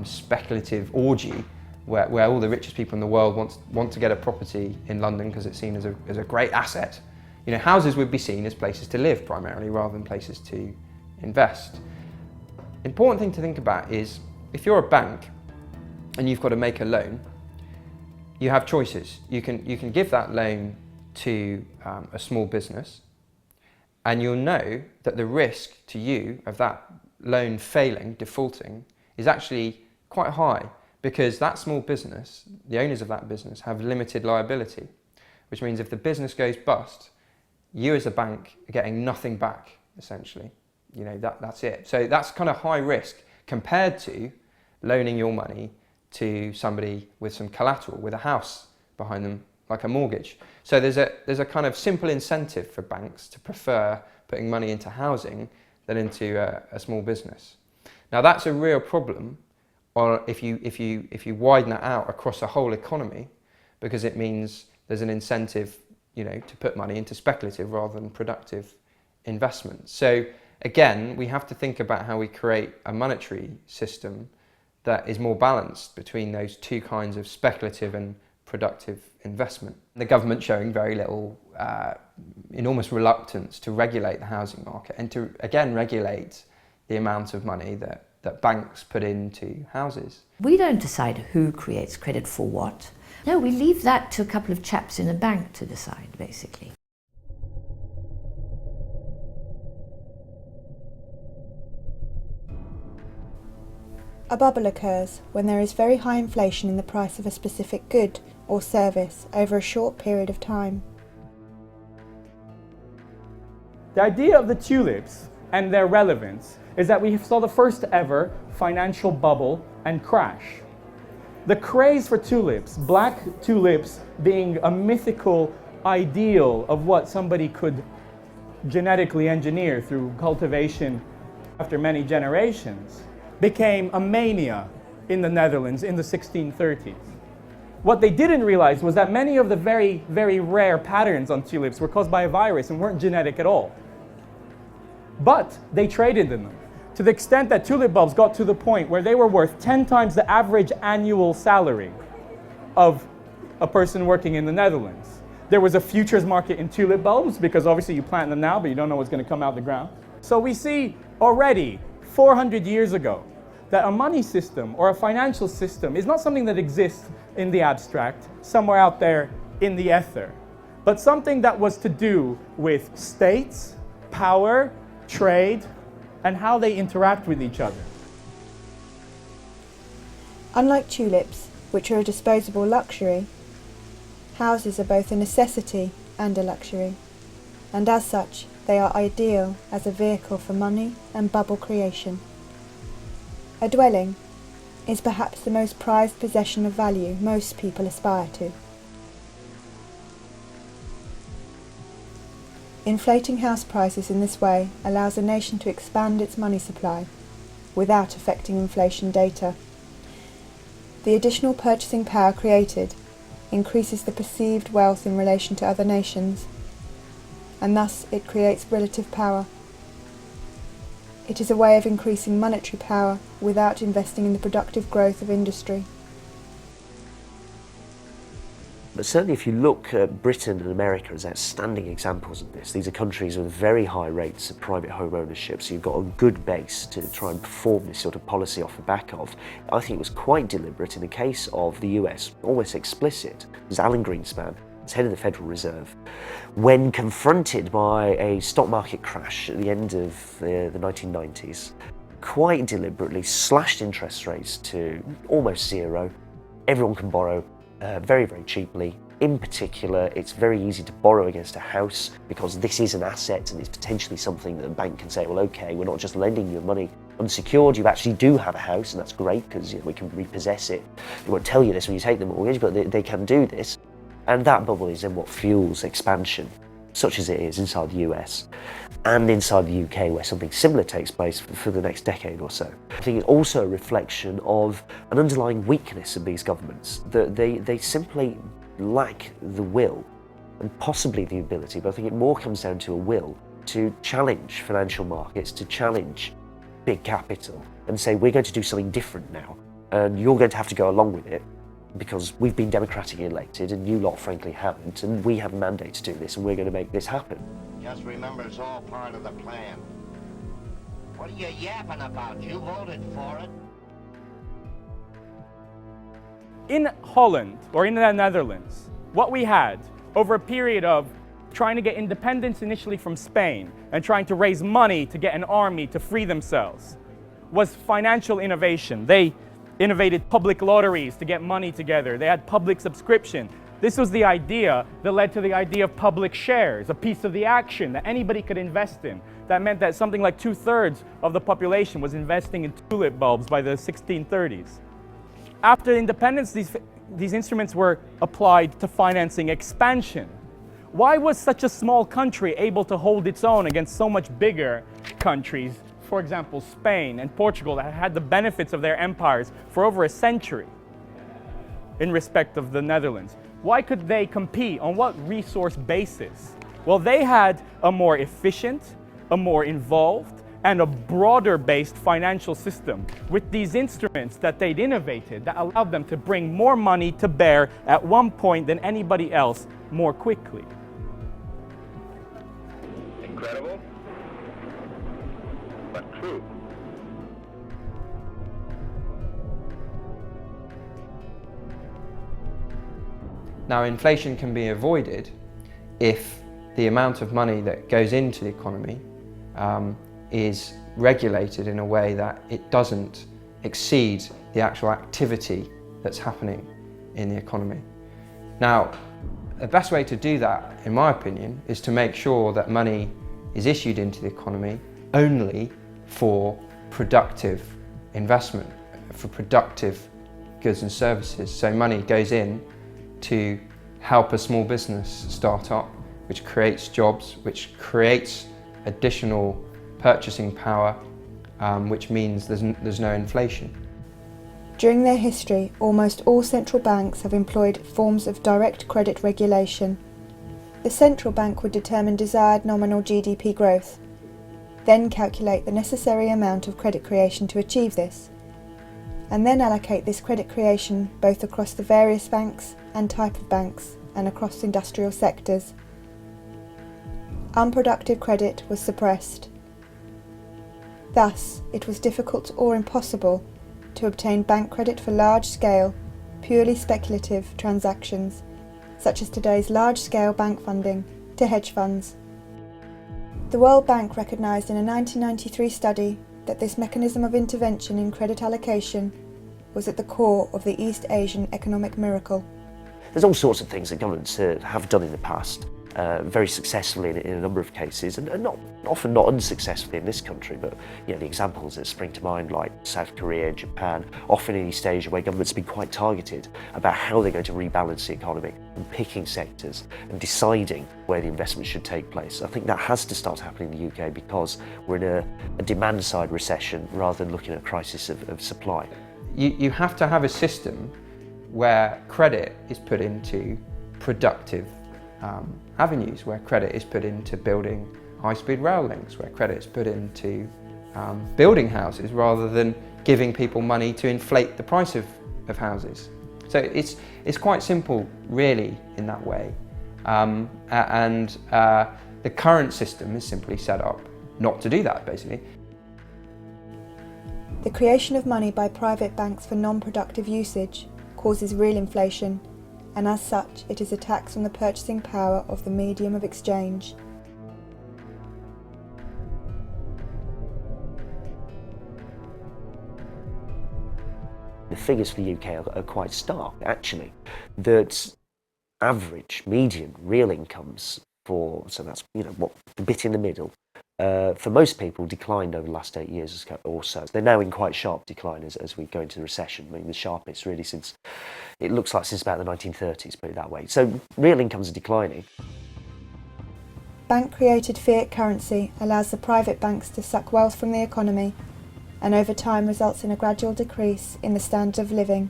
speculative orgy where all the richest people in the world want to get a property in London because it's seen as a great asset. Houses would be seen as places to live primarily rather than places to invest. Important thing to think about is if you're a bank and you've got to make a loan, you have choices. You can give that loan to a small business, and you'll know that the risk to you of that loan failing, defaulting, is actually quite high because that small business, the owners of that business, have limited liability, which means if the business goes bust, you as a bank are getting nothing back, essentially. That's it. So that's kind of high risk compared to loaning your money to somebody with some collateral, with a house behind them, like a mortgage. So there's a kind of simple incentive for banks to prefer putting money into housing than into a small business. Now that's a real problem, or if you widen that out across a whole economy, because it means there's an incentive, to put money into speculative rather than productive investment. So again, we have to think about how we create a monetary system that is more balanced between those two kinds of speculative and productive investment. The government showing very little, enormous reluctance to regulate the housing market and to, again, regulate the amount of money that banks put into houses. We don't decide who creates credit for what. No, we leave that to a couple of chaps in a bank to decide, basically. A bubble occurs when there is very high inflation in the price of a specific good or service over a short period of time. The idea of the tulips and their relevance is that we saw the first ever financial bubble and crash. The craze for tulips, black tulips being a mythical ideal of what somebody could genetically engineer through cultivation after many generations, became a mania in the Netherlands in the 1630s. What they didn't realize was that many of the very, very rare patterns on tulips were caused by a virus and weren't genetic at all. But they traded in them, to the extent that tulip bulbs got to the point where they were worth 10 times the average annual salary of a person working in the Netherlands. There was a futures market in tulip bulbs because obviously you plant them now, but you don't know what's going to come out the ground. So we see already 400 years ago that a money system or a financial system is not something that exists in the abstract, somewhere out there in the ether. but something that was to do with states, power, trade, and how they interact with each other. Unlike tulips, which are a disposable luxury, houses are both a necessity and a luxury, and as such they are ideal as a vehicle for money and bubble creation. A dwelling is perhaps the most prized possession of value most people aspire to. Inflating house prices in this way allows a nation to expand its money supply without affecting inflation data. The additional purchasing power created increases the perceived wealth in relation to other nations, and thus it creates relative power. It is a way of increasing monetary power without investing in the productive growth of industry. But certainly if you look at Britain and America as outstanding examples of this, these are countries with very high rates of private home ownership, so you've got a good base to try and perform this sort of policy off the back of. I think it was quite deliberate in the case of the US, almost explicit. It was Alan Greenspan, as head of the Federal Reserve, when confronted by a stock market crash at the end of the 1990s, quite deliberately slashed interest rates to almost zero. Everyone can borrow very, very cheaply. In particular, it's very easy to borrow against a house because this is an asset and it's potentially something that a bank can say, well, okay, we're not just lending you money unsecured, you actually do have a house, and that's great because we can repossess it. They won't tell you this when you take the mortgage, but they can do this. And that bubble is then what fuels expansion, such as it is inside the US and inside the UK, where something similar takes place for the next decade or so. I think it's also a reflection of an underlying weakness of these governments, that they simply lack the will and possibly the ability, but I think it more comes down to a will to challenge financial markets, to challenge big capital and say, we're going to do something different now, and you're going to have to go along with it, because we've been democratically elected and you lot frankly haven't, and we have a mandate to do this and we're going to make this happen. Just remember, it's all part of the plan. What are you yapping about? You voted for it. In Holland, or in the Netherlands, what we had over a period of trying to get independence initially from Spain and trying to raise money to get an army to free themselves was financial innovation. They innovated public lotteries to get money together. They had public subscription. This was the idea that led to the idea of public shares, a piece of the action that anybody could invest in. That meant that something like 2/3 of the population was investing in tulip bulbs by the 1630s. After independence, these instruments were applied to financing expansion. Why was such a small country able to hold its own against so much bigger countries? For example, Spain and Portugal, that had the benefits of their empires for over a century in respect of the Netherlands. Why could they compete? On what resource basis? Well, they had a more efficient, a more involved, and a broader-based financial system with these instruments that they'd innovated that allowed them to bring more money to bear at one point than anybody else more quickly. Incredible, but true. Now, inflation can be avoided if the amount of money that goes into the economy is regulated in a way that it doesn't exceed the actual activity that's happening in the economy. Now, the best way to do that, in my opinion, is to make sure that money is issued into the economy only for productive investment, for productive goods and services. So money goes in to help a small business start up, which creates jobs, which creates additional purchasing power, which means there's no inflation. During their history, almost all central banks have employed forms of direct credit regulation. The central bank would determine desired nominal GDP growth, then calculate the necessary amount of credit creation to achieve this, and then allocate this credit creation both across the various banks and type of banks and across industrial sectors. Unproductive credit was suppressed. Thus, it was difficult or impossible to obtain bank credit for large-scale, purely speculative transactions, such as today's large-scale bank funding, to hedge funds. The World Bank recognised in a 1993 study that this mechanism of intervention in credit allocation was at the core of the East Asian economic miracle. There's all sorts of things that governments have done in the past, very successfully in a number of cases, and often not unsuccessfully in this country, but you know, the examples that spring to mind, like South Korea, Japan, often in East Asia, where governments have been quite targeted about how they're going to rebalance the economy and picking sectors and deciding where the investment should take place. I think that has to start happening in the UK because we're in a demand-side recession rather than looking at a crisis of supply. You have to have a system where credit is put into productive avenues, where credit is put into building high-speed rail links, where credit is put into building houses rather than giving people money to inflate the price of houses. So it's quite simple really in that way, and the current system is simply set up not to do that basically. The creation of money by private banks for non-productive usage causes real inflation, and as such it is a tax on the purchasing power of the medium of exchange. The figures for the UK are quite stark, actually, that average, median, real incomes so that's, you know, what, the bit in the middle, for most people declined over the last 8 years or so. They're now in quite sharp decline as we go into the recession. I mean, the sharpest really since about the 1930s, put it that way. So real incomes are declining. Bank-created fiat currency allows the private banks to suck wealth from the economy, and over time results in a gradual decrease in the standard of living.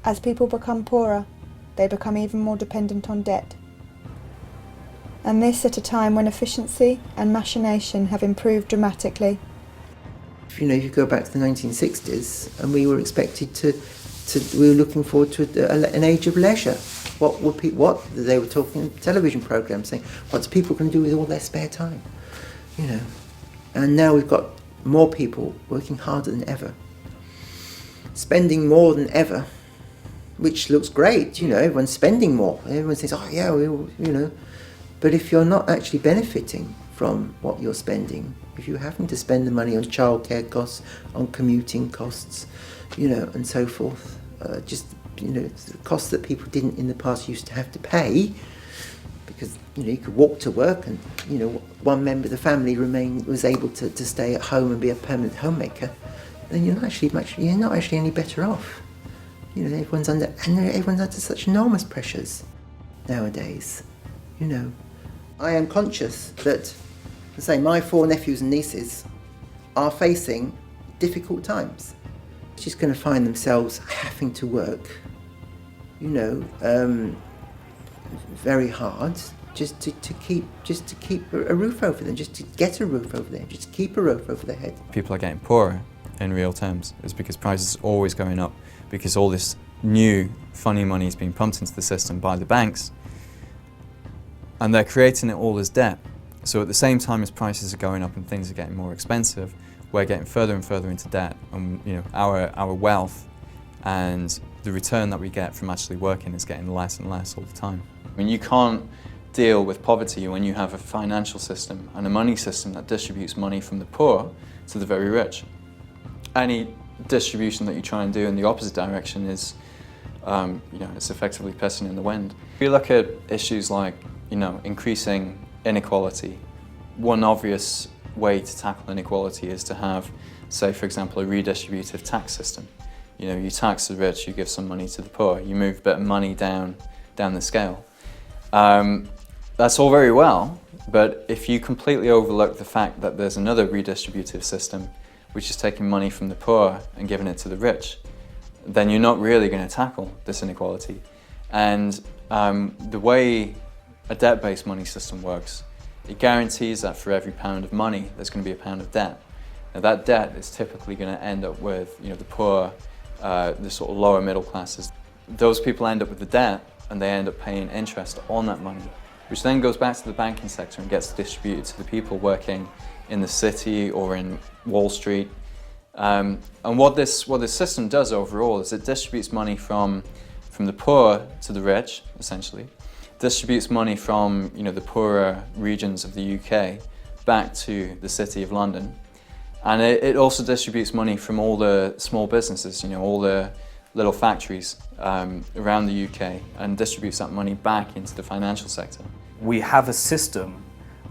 As people become poorer, they become even more dependent on debt. And this at a time when efficiency and machination have improved dramatically. You know, if you go back to the 1960s, and we were expected we were looking forward to an age of leisure. They were talking television programs saying, what's people going to do with all their spare time? You know, and now we've got more people working harder than ever, spending more than ever, which looks great. You know, everyone's spending more. Everyone says, oh yeah, you know. But if you're not actually benefiting from what you're spending, if you're having to spend the money on childcare costs, on commuting costs, you know, and so forth, just, you know, the costs that people didn't in the past used to have to pay, because, you know, you could walk to work and, you know, one member of the family was able to stay at home and be a permanent homemaker, then you're not actually any better off. You know, everyone's under such enormous pressures nowadays, you know. I am conscious that, say, my 4 nephews and nieces are facing difficult times. Just going to find themselves having to work, you know, very hard just to keep a roof over them, just to get a roof over them, just to keep a roof over their head. People are getting poorer in real terms. It's because prices are always going up, because all this new funny money is being pumped into the system by the banks, and they're creating it all as debt. So at the same time as prices are going up and things are getting more expensive, we're getting further and further into debt, and you know, our wealth and the return that we get from actually working is getting less and less all the time. I mean, you can't deal with poverty when you have a financial system and a money system that distributes money from the poor to the very rich. Any distribution that you try and do in the opposite direction is, you know, it's effectively pissing in the wind. If you look at issues like, you know, increasing inequality, one obvious way to tackle inequality is to have, say, for example, a redistributive tax system. You know, you tax the rich, you give some money to the poor, you move a bit of money down the scale. That's all very well, but if you completely overlook the fact that there's another redistributive system which is taking money from the poor and giving it to the rich, then you're not really going to tackle this inequality. And the way a debt-based money system works, it guarantees that for every pound of money, there's going to be a pound of debt. Now that debt is typically going to end up with, you know, the poor, the sort of lower middle classes. Those people end up with the debt, and they end up paying interest on that money, which then goes back to the banking sector and gets distributed to the people working in the city or in Wall Street. And what this system does overall is it distributes money from from the poor to the rich, essentially, distributes money from the poorer regions of the UK back to the City of London. And it also distributes money from all the small businesses, all the little factories around the UK, and distributes that money back into the financial sector. We have a system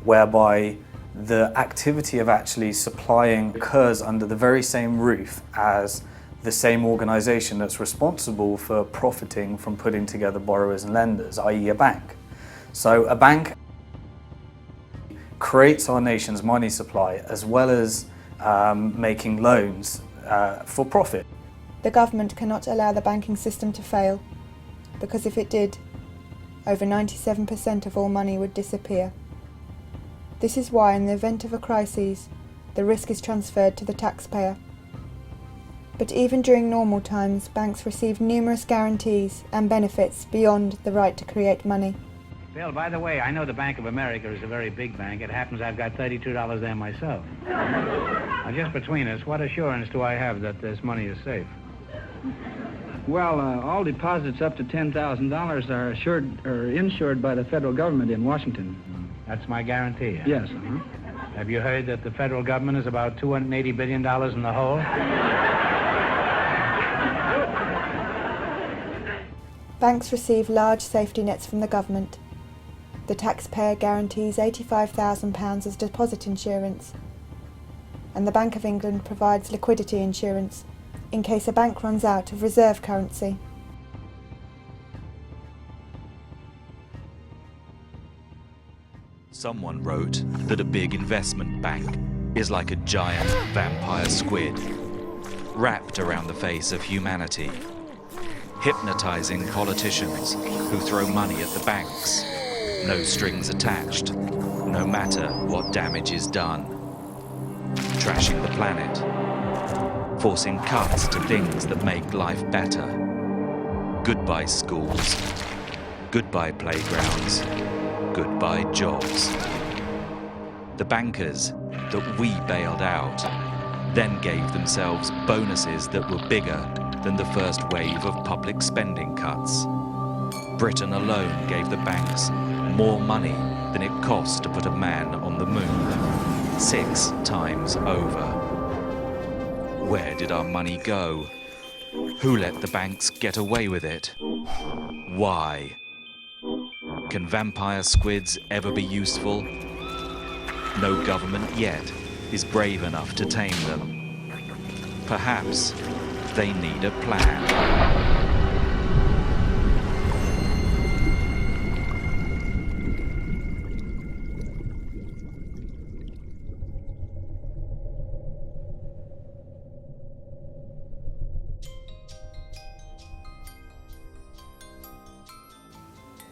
whereby the activity of actually supplying occurs under the very same roof as the same organisation that's responsible for profiting from putting together borrowers and lenders, i.e. a bank. So a bank creates our nation's money supply as well as making loans for profit. The government cannot allow the banking system to fail, because if it did, over 97% of all money would disappear. This is why, in the event of a crisis, the risk is transferred to the taxpayer. But even during normal times, banks receive numerous guarantees and benefits beyond the right to create money. Bill, by the way, I know the Bank of America is a very big bank. It happens I've got $32 there myself. Now, just between us, what assurance do I have that this money is safe? Well, all deposits up to $10,000 are assured or insured by the federal government in Washington. That's my guarantee. Huh? Yes. Have you heard that the federal government is about $280 billion in the hole? Banks receive large safety nets from the government. The taxpayer guarantees £85,000 as deposit insurance, and the Bank of England provides liquidity insurance in case a bank runs out of reserve currency. Someone wrote that a big investment bank is like a giant vampire squid, wrapped around the face of humanity, hypnotizing politicians who throw money at the banks, no strings attached, no matter what damage is done, trashing the planet, forcing cuts to things that make life better. Goodbye schools, goodbye playgrounds, goodbye jobs. The bankers that we bailed out then gave themselves bonuses that were bigger than the first wave of public spending cuts. Britain alone gave the banks more money than it cost to put a man on the moon, 6 times over. Where did our money go? Who let the banks get away with it? Why? Can vampire squids ever be useful? No government yet is brave enough to tame them. Perhaps they need a plan.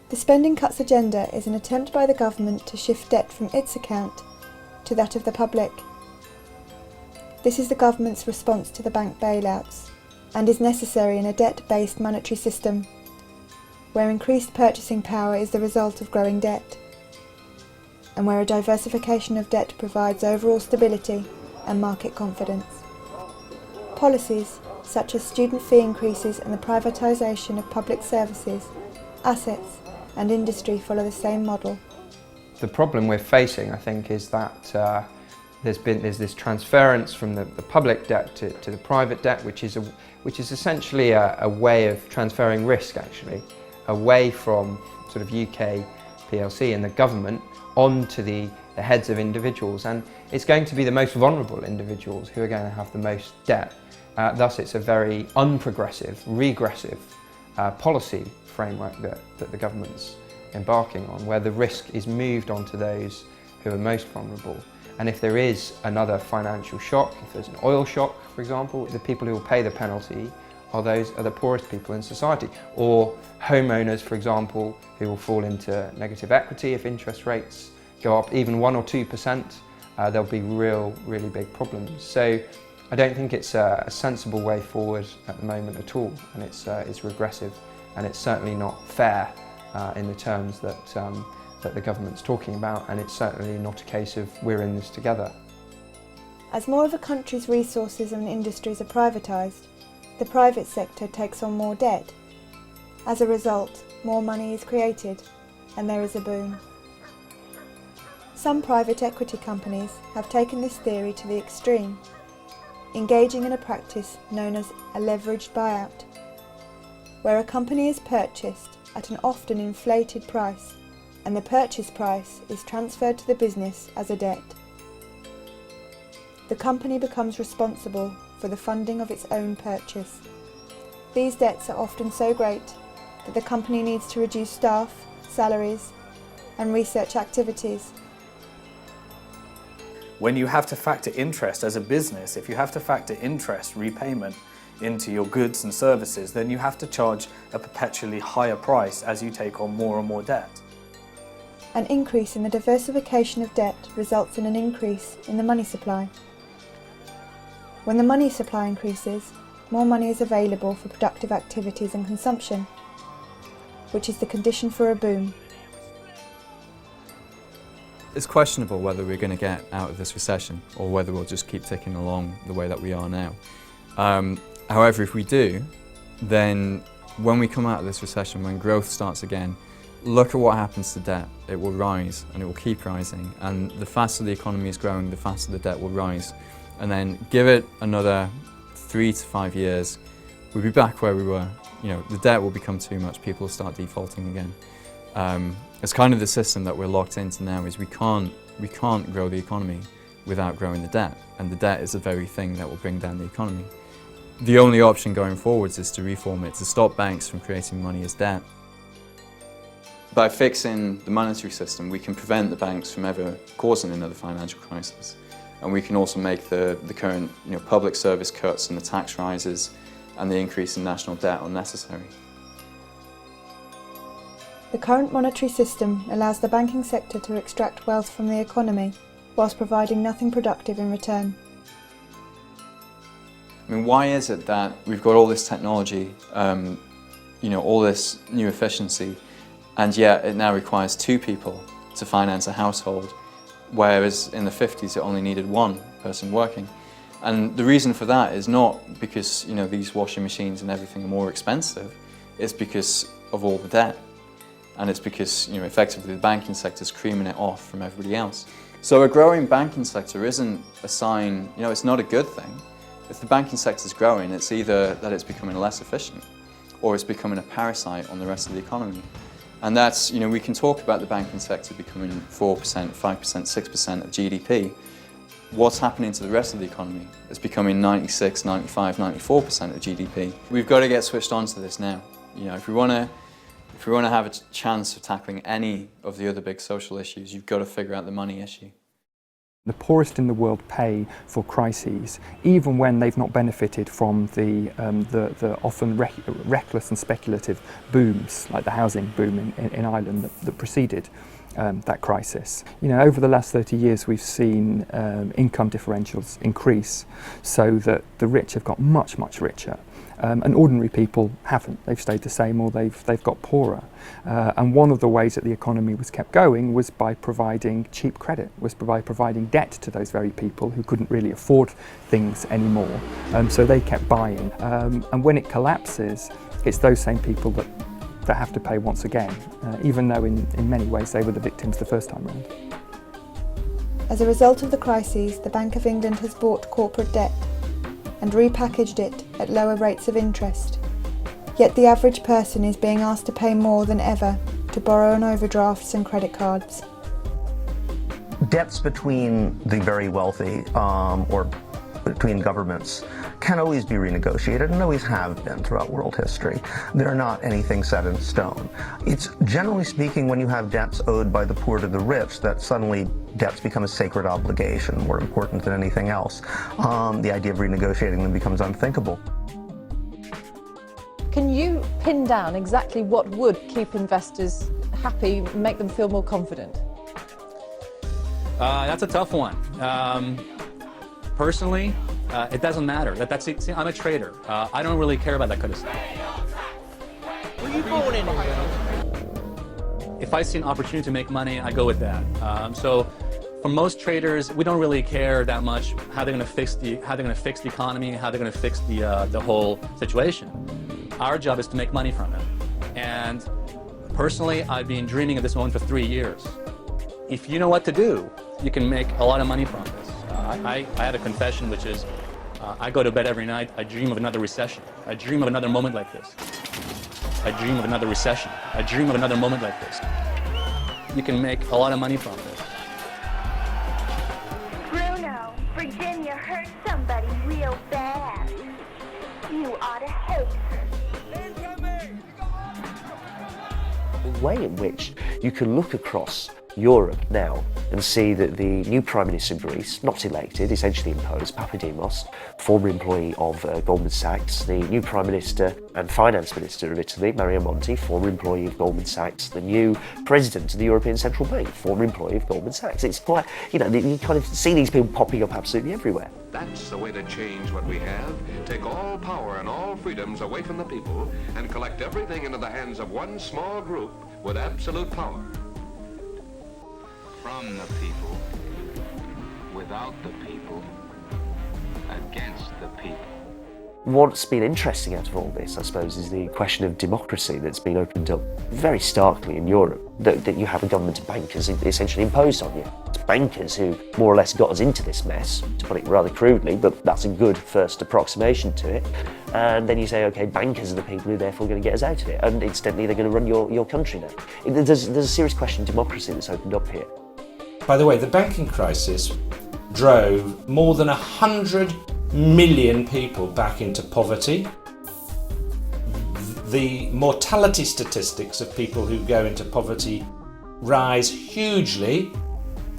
The spending cuts agenda is an attempt by the government to shift debt from its account to that of the public. This is the government's response to the bank bailouts, and is necessary in a debt-based monetary system, where increased purchasing power is the result of growing debt, and where a diversification of debt provides overall stability and market confidence. Policies such as student fee increases and the privatisation of public services, assets and industry follow the same model. The problem we're facing, I think, is that there's this transference from the public debt to the private debt, which is essentially a way of transferring risk, actually, away from sort of UK PLC and the government onto the heads of individuals, and it's going to be the most vulnerable individuals who are going to have the most debt. Thus, it's a very unprogressive, regressive policy framework that the government's embarking on, where the risk is moved onto those who are most vulnerable. And if there is another financial shock, if there's an oil shock, for example, the people who will pay the penalty are the poorest people in society. Or homeowners, for example, who will fall into negative equity if interest rates go up even 1 or 2%, there'll be really big problems. So I don't think it's a sensible way forward at the moment at all, and it's regressive, and it's certainly not fair in the terms that the government's talking about, and it's certainly not a case of we're in this together. As more of a country's resources and industries are privatised, the private sector takes on more debt, As a result, more money is created and there is a boom. Some private equity companies have taken this theory to the extreme, engaging in a practice known as a leveraged buyout, where a company is purchased at an often inflated price and the purchase price is transferred to the business as a debt. The company becomes responsible for the funding of its own purchase. These debts are often so great that the company needs to reduce staff, salaries, and research activities. When you have to factor interest as a business, if you have to factor interest repayment into your goods and services, then you have to charge a perpetually higher price as you take on more and more debt. An increase in the diversification of debt results in an increase in the money supply. When the money supply increases, more money is available for productive activities and consumption, which is the condition for a boom. It's questionable whether we're going to get out of this recession or whether we'll just keep ticking along the way that we are now. However, if we do, then when we come out of this recession, when growth starts again, look at what happens to debt. It will rise and it will keep rising, and the faster the economy is growing, the faster the debt will rise. And then give it another 3 to 5 years, we'll be back where we were. You know, the debt will become too much, people will start defaulting again. It's kind of the system that we're locked into now, is we can't grow the economy without growing the debt, and the debt is the very thing that will bring down the economy. The only option going forwards is to reform it, to stop banks from creating money as debt. By fixing the monetary system, we can prevent the banks from ever causing another financial crisis. And we can also make the current public service cuts and the tax rises and the increase in national debt unnecessary. The current monetary system allows the banking sector to extract wealth from the economy whilst providing nothing productive in return. I mean, why is it that we've got all this technology, all this new efficiency, and yet it now requires 2 people to finance a household, whereas in the 50s it only needed 1 person working? And the reason for that is not because these washing machines and everything are more expensive, it's because of all the debt. And it's because effectively the banking sector is creaming it off from everybody else. So a growing banking sector isn't a sign, it's not a good thing. If the banking sector is growing, it's either that it's becoming less efficient or it's becoming a parasite on the rest of the economy. And that's, we can talk about the banking sector becoming 4%, 5%, 6% of GDP. What's happening to the rest of the economy? It's becoming 96, 95, 94% of GDP. We've got to get switched on to this now. If we want to have a chance of tackling any of the other big social issues, you've got to figure out the money issue. The poorest in the world pay for crises, even when they've not benefited from the often reckless and speculative booms, like the housing boom in Ireland that preceded that crisis. Over the last 30 years we've seen income differentials increase so that the rich have got much, much richer. And ordinary people haven't. They've stayed the same or they've got poorer. And one of the ways that the economy was kept going was by providing cheap credit, was by providing debt to those very people who couldn't really afford things anymore. So they kept buying. And when it collapses, it's those same people that have to pay once again, even though in many ways they were the victims the first time round. As a result of the crises, the Bank of England has bought corporate debt and repackaged it at lower rates of interest. Yet the average person is being asked to pay more than ever to borrow on overdrafts and credit cards. Debts between the very wealthy or between governments can always be renegotiated and always have been throughout world history. They're not anything set in stone. It's generally speaking when you have debts owed by the poor to the rich that suddenly debts become a sacred obligation, more important than anything else. The idea of renegotiating them becomes unthinkable. Can you pin down exactly what would keep investors happy, make them feel more confident? That's a tough one. Personally, it doesn't matter. I'm a trader. I don't really care about that kind of stuff. Were you born in England? If I see an opportunity to make money, I go with that. So, for most traders, we don't really care that much how they're going to fix the economy, how they're going to fix the whole situation. Our job is to make money from it. And personally, I've been dreaming of this moment for 3 years. If you know what to do, you can make a lot of money from this. I have a confession, which is I go to bed every night, I dream of another recession. I dream of another moment like this. I dream of another recession. I dream of another moment like this. You can make a lot of money from this. Bruno, Virginia hurt somebody real bad. You ought to hate her. The way in which you can look across Europe now and see that the new Prime Minister of Greece, not elected, essentially imposed, Papademos, former employee of Goldman Sachs, the new Prime Minister and Finance Minister of Italy, Mario Monti, former employee of Goldman Sachs, the new President of the European Central Bank, former employee of Goldman Sachs. It's quite, you kind of see these people popping up absolutely everywhere. That's the way to change what we have. Take all power and all freedoms away from the people and collect everything into the hands of one small group with absolute power. From the people, without the people, against the people. What's been interesting out of all this, I suppose, is the question of democracy that's been opened up very starkly in Europe, that you have a government of bankers essentially imposed on you. It's bankers who more or less got us into this mess, to put it rather crudely, but that's a good first approximation to it. And then you say, okay, bankers are the people who are therefore going to get us out of it, and incidentally they're going to run your country now. There's a serious question of democracy that's opened up here. By the way, the banking crisis drove more than 100 million people back into poverty. The mortality statistics of people who go into poverty rise hugely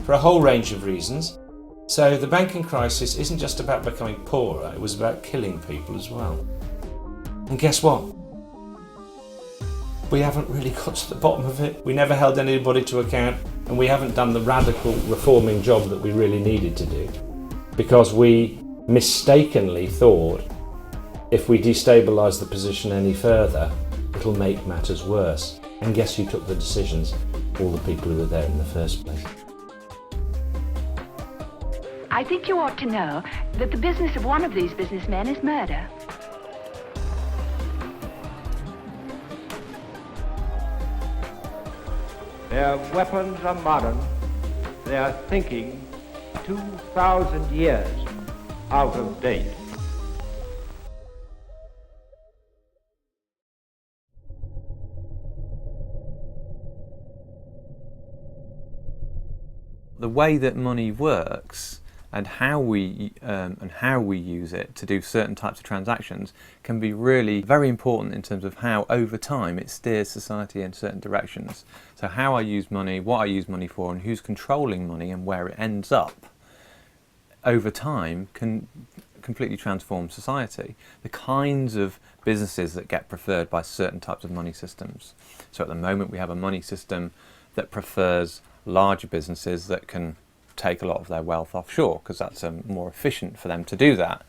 for a whole range of reasons. So the banking crisis isn't just about becoming poorer, it was about killing people as well. And guess what? We haven't really got to the bottom of it. We never held anybody to account, and we haven't done the radical reforming job that we really needed to do, because we mistakenly thought if we destabilise the position any further, it'll make matters worse. And guess who took the decisions? All the people who were there in the first place. I think you ought to know that the business of one of these businessmen is murder. Their weapons are modern. Their thinking 2,000 years out of date. The way that money works and how we use it to do certain types of transactions can be really very important in terms of how over time it steers society in certain directions. So how I use money, what I use money for, and who's controlling money and where it ends up over time can completely transform society. The kinds of businesses that get preferred by certain types of money systems. So at the moment we have a money system that prefers larger businesses that can take a lot of their wealth offshore because that's more efficient for them to do that.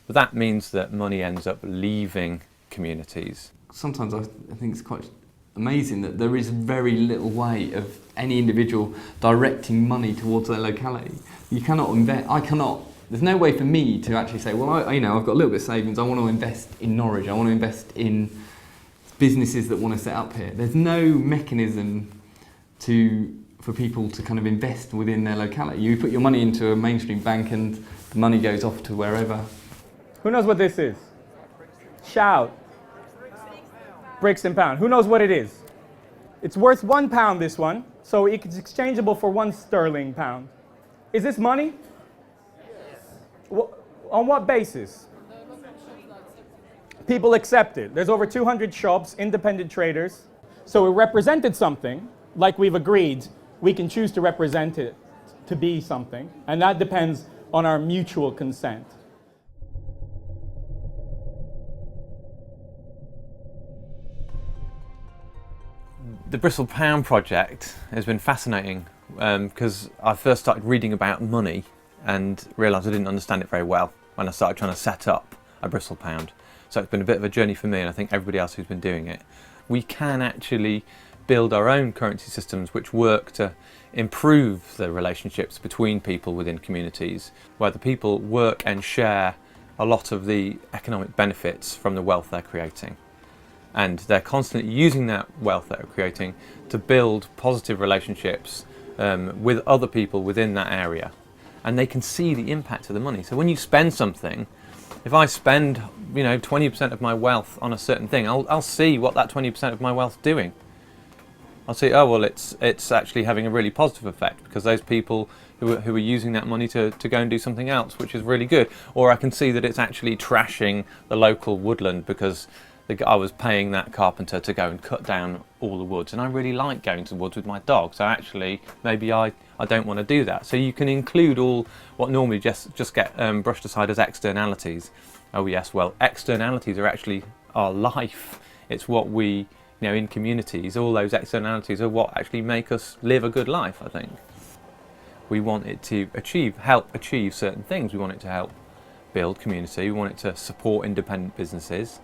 But that means that money ends up leaving communities. Sometimes I think it's quite amazing that there is very little way of any individual directing money towards their locality. You cannot invest, there's no way for me to actually say, well, I've got a little bit of savings, I want to invest in Norwich, I want to invest in businesses that want to set up here. There's no mechanism for people to kind of invest within their locality. You put your money into a mainstream bank and the money goes off to wherever. Who knows what this is? Shout. Bricks and pound. Who knows what it is? It's worth £1, this one, so it's exchangeable for £1 pound. Is this money? Yes. On what basis? People accept it. There's over 200 shops, independent traders. So it represented something, like we've agreed. We can choose to represent it to be something, and that depends on our mutual consent. The Bristol Pound project has been fascinating because I first started reading about money and realised I didn't understand it very well when I started trying to set up a Bristol Pound. So it's been a bit of a journey for me, and I think everybody else who's been doing it. We can actually build our own currency systems which work to improve the relationships between people within communities, where the people work and share a lot of the economic benefits from the wealth they're creating. and they're constantly using that wealth that they're creating to build positive relationships with other people within that area, and they can see the impact of the money. So when you spend something, if I spend 20% of my wealth on a certain thing, I'll see what that 20% of my wealth is doing. I'll see, oh well, it's actually having a really positive effect because those people who are using that money to go and do something else, which is really good. Or I can see that it's actually trashing the local woodland because I was paying that carpenter to go and cut down all the woods, and I really like going to the woods with my dog, so actually maybe I don't want to do that. So you can include all what normally just get brushed aside as externalities. Oh yes, well, externalities are actually our life. It's what we, in communities, all those externalities are what actually make us live a good life, I think. We want it to help achieve certain things. We want it to help build community. We want it to support independent businesses.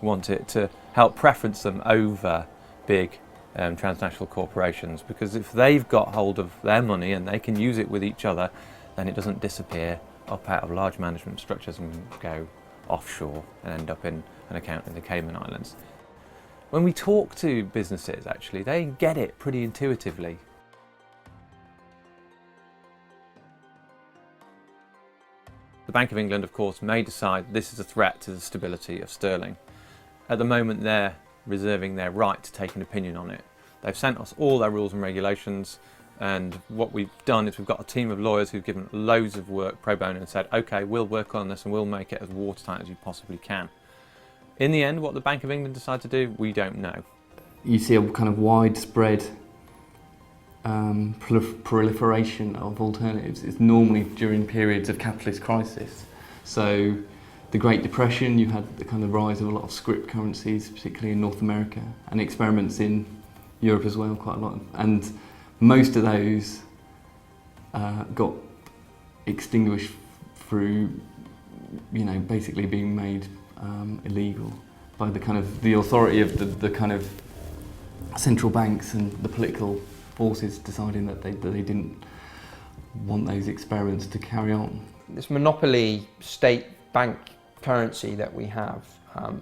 We want it to help preference them over big transnational corporations, because if they've got hold of their money and they can use it with each other, then it doesn't disappear up out of large management structures and go offshore and end up in an account in the Cayman Islands. When we talk to businesses, actually, they get it pretty intuitively. The Bank of England, of course, may decide this is a threat to the stability of sterling. At the moment, they're reserving their right to take an opinion on it. They've sent us all their rules and regulations, and what we've done is we've got a team of lawyers who've given loads of work pro bono and said, okay, we'll work on this and we'll make it as watertight as you possibly can. In the end, what the Bank of England decide to do, we don't know. You see a kind of widespread proliferation of alternatives. It's normally during periods of capitalist crisis. So the Great Depression, you had the kind of rise of a lot of scrip currencies, particularly in North America, and experiments in Europe as well, quite a lot. And most of those got extinguished through, basically being made illegal by the authority of the kind of central banks and the political forces deciding that they didn't want those experiments to carry on. This monopoly state bank currency that we have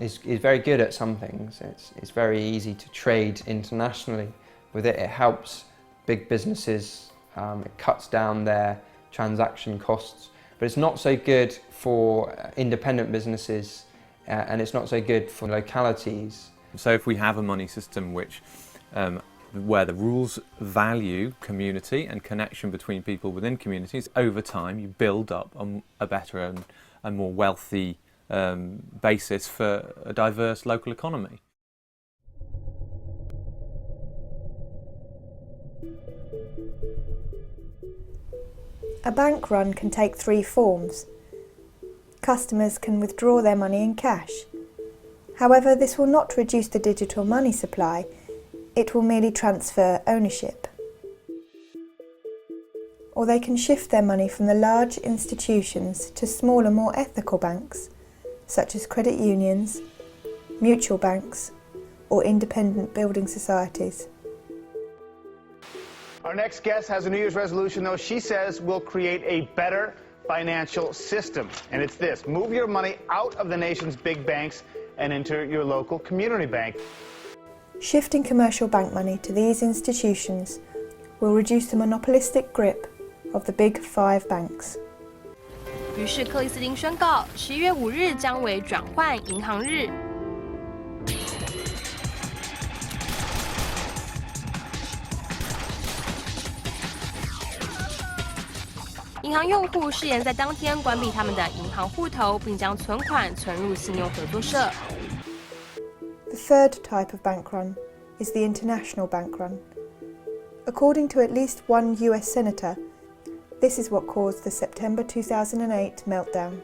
is very good at some things. It's very easy to trade internationally with it. It helps big businesses, it cuts down their transaction costs, but it's not so good for independent businesses and it's not so good for localities. So if we have a money system where the rules value community and connection between people within communities, over time you build up a better and more wealthy basis for a diverse local economy. A bank run can take three forms. Customers can withdraw their money in cash. However, this will not reduce the digital money supply, it will merely transfer ownership. Or they can shift their money from the large institutions to smaller, more ethical banks, such as credit unions, mutual banks, or independent building societies. Our next guest has a New Year's resolution, though. She says we'll create a better financial system. And it's this: move your money out of the nation's big banks and into your local community bank. Shifting commercial bank money to these institutions will reduce the monopolistic grip of the big five banks. 于是克里斯汀宣告，11月5日将为转换银行日。银行用户誓言在当天关闭他们的银行户头，并将存款存入信用合作社。The third type of bank run is the international bank run. According to at least one US senator, this is what caused the September 2008 meltdown.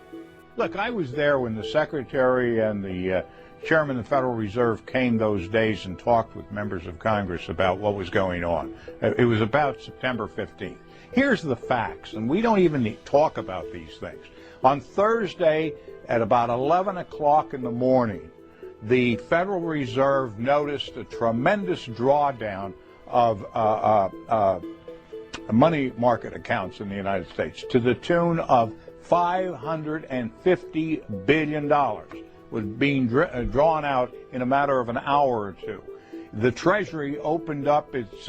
Look, I was there when the Secretary and the Chairman of the Federal Reserve came those days and talked with members of Congress about what was going on. It was about September 15th. Here's the facts, and we don't even talk about these things. On Thursday at about 11 o'clock in the morning, the Federal Reserve noticed a tremendous drawdown of money market accounts in the United States to the tune of $550 billion. was being drawn out in a matter of an hour or two. The Treasury opened up its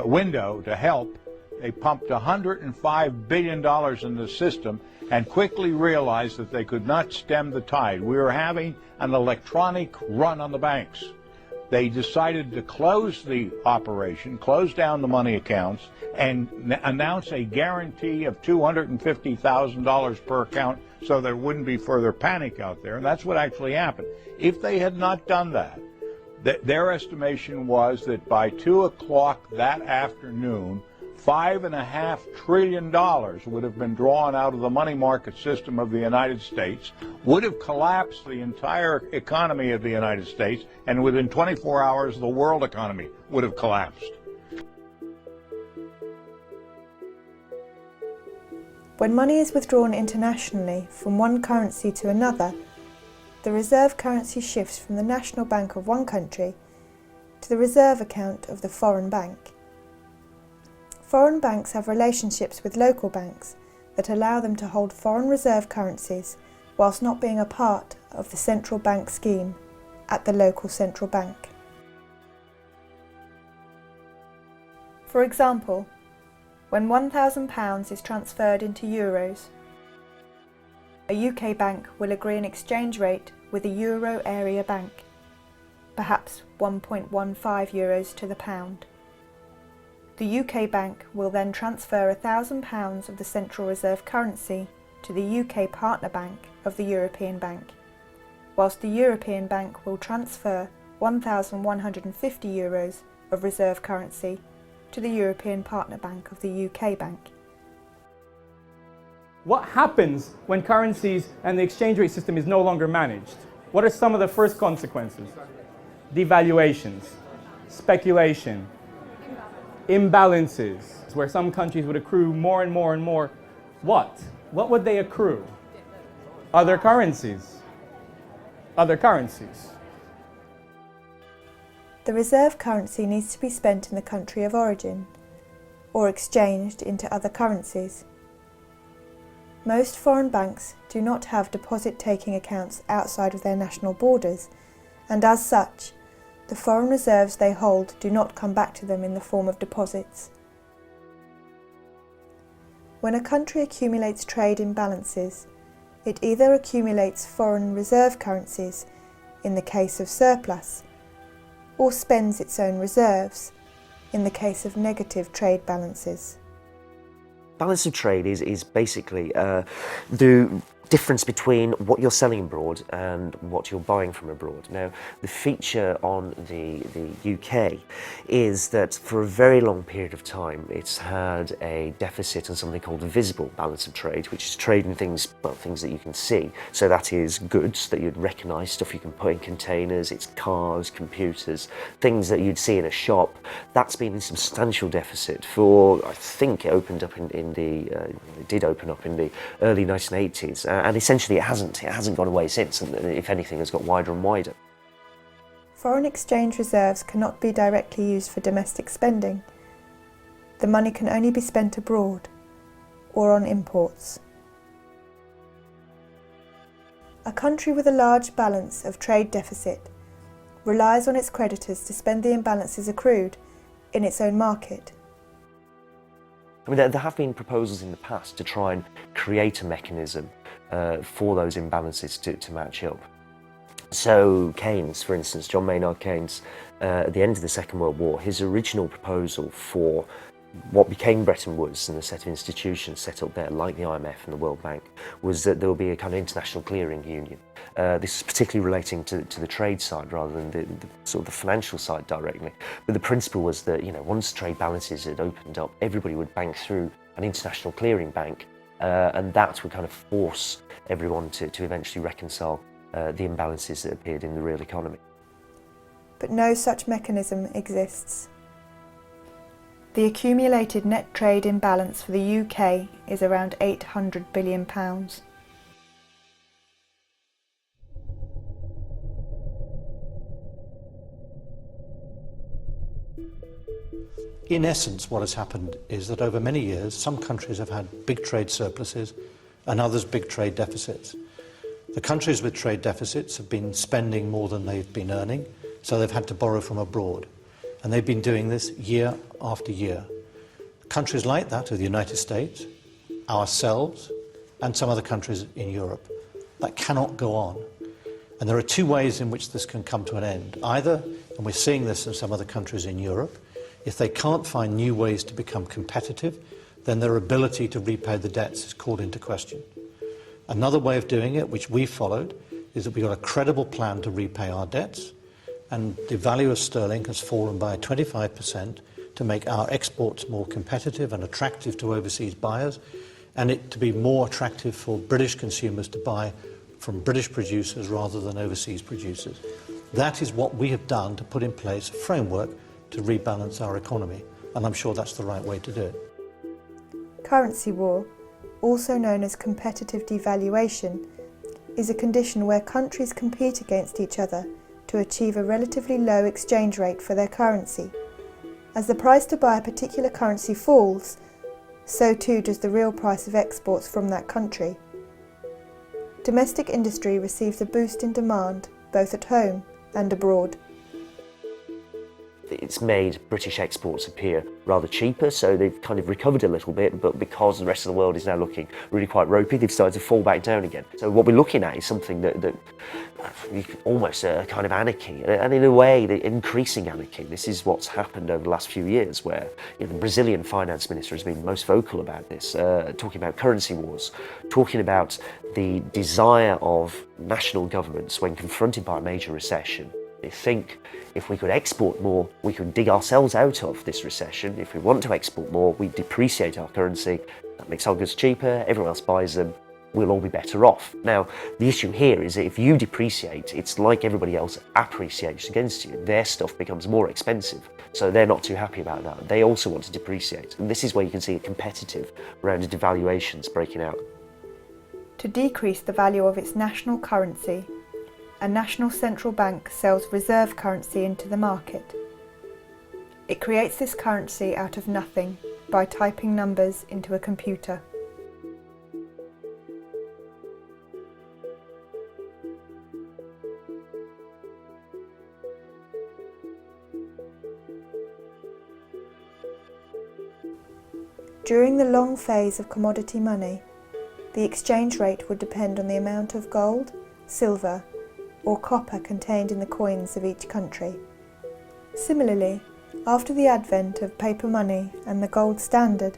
window to help. They pumped $105 billion in the system and quickly realized that they could not stem the tide. We were having an electronic run on the banks. They decided to close the operation, close down the money accounts, and announce a guarantee of $250,000 per account so there wouldn't be further panic out there. And that's what actually happened. If they had not done that, their estimation was that by 2 o'clock that afternoon, $5.5 trillion would have been drawn out of the money market system of the United States, would have collapsed the entire economy of the United States, and within 24 hours the world economy would have collapsed. When money is withdrawn internationally from one currency to another, the reserve currency shifts from the national bank of one country to the reserve account of the foreign bank. Foreign banks have relationships with local banks that allow them to hold foreign reserve currencies whilst not being a part of the central bank scheme at the local central bank. For example, when £1,000 is transferred into euros, a UK bank will agree an exchange rate with a euro area bank, perhaps 1.15 euros to the pound. The UK bank will then transfer £1,000 of the central reserve currency to the UK partner bank of the European bank, whilst the European bank will transfer 1,150 euros of reserve currency to the European partner bank of the UK bank. What happens when currencies and the exchange rate system is no longer managed? What are some of the first consequences? Devaluations, speculation, imbalances, where some countries would accrue more and more and more. What? What would they accrue? Other currencies. Other currencies. The reserve currency needs to be spent in the country of origin, or exchanged into other currencies. Most foreign banks do not have deposit-taking accounts outside of their national borders, and as such, the foreign reserves they hold do not come back to them in the form of deposits. When a country accumulates trade imbalances, it either accumulates foreign reserve currencies, in the case of surplus, or spends its own reserves, in the case of negative trade balances. Balance of trade is basically the difference between what you're selling abroad and what you're buying from abroad. Now, the feature on the UK is that for a very long period of time it's had a deficit on something called the visible balance of trade, which is trade in things, well, things that you can see. So that is goods that you'd recognise, stuff you can put in containers, it's cars, computers, things that you'd see in a shop. That's been in substantial deficit for, I think it opened up it did open up in the early 1980s. And essentially it hasn't gone away since, and if anything has got wider and wider. Foreign exchange reserves cannot be directly used for domestic spending. The money can only be spent abroad or on imports. A country with a large balance of trade deficit relies on its creditors to spend the imbalances accrued in its own market. I mean, there have been proposals in the past to try and create a mechanism for those imbalances to match up. So Keynes, for instance, John Maynard Keynes, at the end of the Second World War, his original proposal for what became Bretton Woods and the set of institutions set up there, like the IMF and the World Bank, was that there would be a kind of international clearing union. This is particularly relating to the trade side rather than the sort of the financial side directly. But the principle was that, you know, once trade balances had opened up, everybody would bank through an international clearing bank, and that would kind of force everyone to eventually reconcile the imbalances that appeared in the real economy. But no such mechanism exists. The accumulated net trade imbalance for the UK is around £800 billion. In essence, what has happened is that over many years, some countries have had big trade surpluses and others big trade deficits. The countries with trade deficits have been spending more than they've been earning, so they've had to borrow from abroad. And they've been doing this year after year. Countries like that are the United States, ourselves, and some other countries in Europe. That cannot go on. And there are two ways in which this can come to an end. Either, and we're seeing this in some other countries in Europe, if they can't find new ways to become competitive, then their ability to repay the debts is called into question. Another way of doing it, which we followed, is that we've got a credible plan to repay our debts, and the value of sterling has fallen by 25% to make our exports more competitive and attractive to overseas buyers, and it to be more attractive for British consumers to buy from British producers rather than overseas producers. That is what we have done to put in place a framework to rebalance our economy, and I'm sure that's the right way to do it. Currency war, also known as competitive devaluation, is a condition where countries compete against each other to achieve a relatively low exchange rate for their currency. As the price to buy a particular currency falls, so too does the real price of exports from that country. Domestic industry receives a boost in demand, both at home and abroad. It's made British exports appear rather cheaper, so they've kind of recovered a little bit, but because the rest of the world is now looking really quite ropey, they've started to fall back down again. So what we're looking at is something that almost a kind of anarchy, and in a way, the increasing anarchy. This is what's happened over the last few years, where the Brazilian finance minister has been most vocal about this, talking about currency wars, talking about the desire of national governments when confronted by a major recession. They think if we could export more, we could dig ourselves out of this recession. If we want to export more, we depreciate our currency. That makes our goods cheaper, everyone else buys them, we'll all be better off. Now, the issue here is that if you depreciate, it's like everybody else appreciates against you. Their stuff becomes more expensive, so they're not too happy about that. They also want to depreciate, and this is where you can see a competitive round of devaluations breaking out. To decrease the value of its national currency, a national central bank sells reserve currency into the market. It creates this currency out of nothing by typing numbers into a computer. During the long phase of commodity money, the exchange rate would depend on the amount of gold, silver, or copper contained in the coins of each country. Similarly, after the advent of paper money and the gold standard,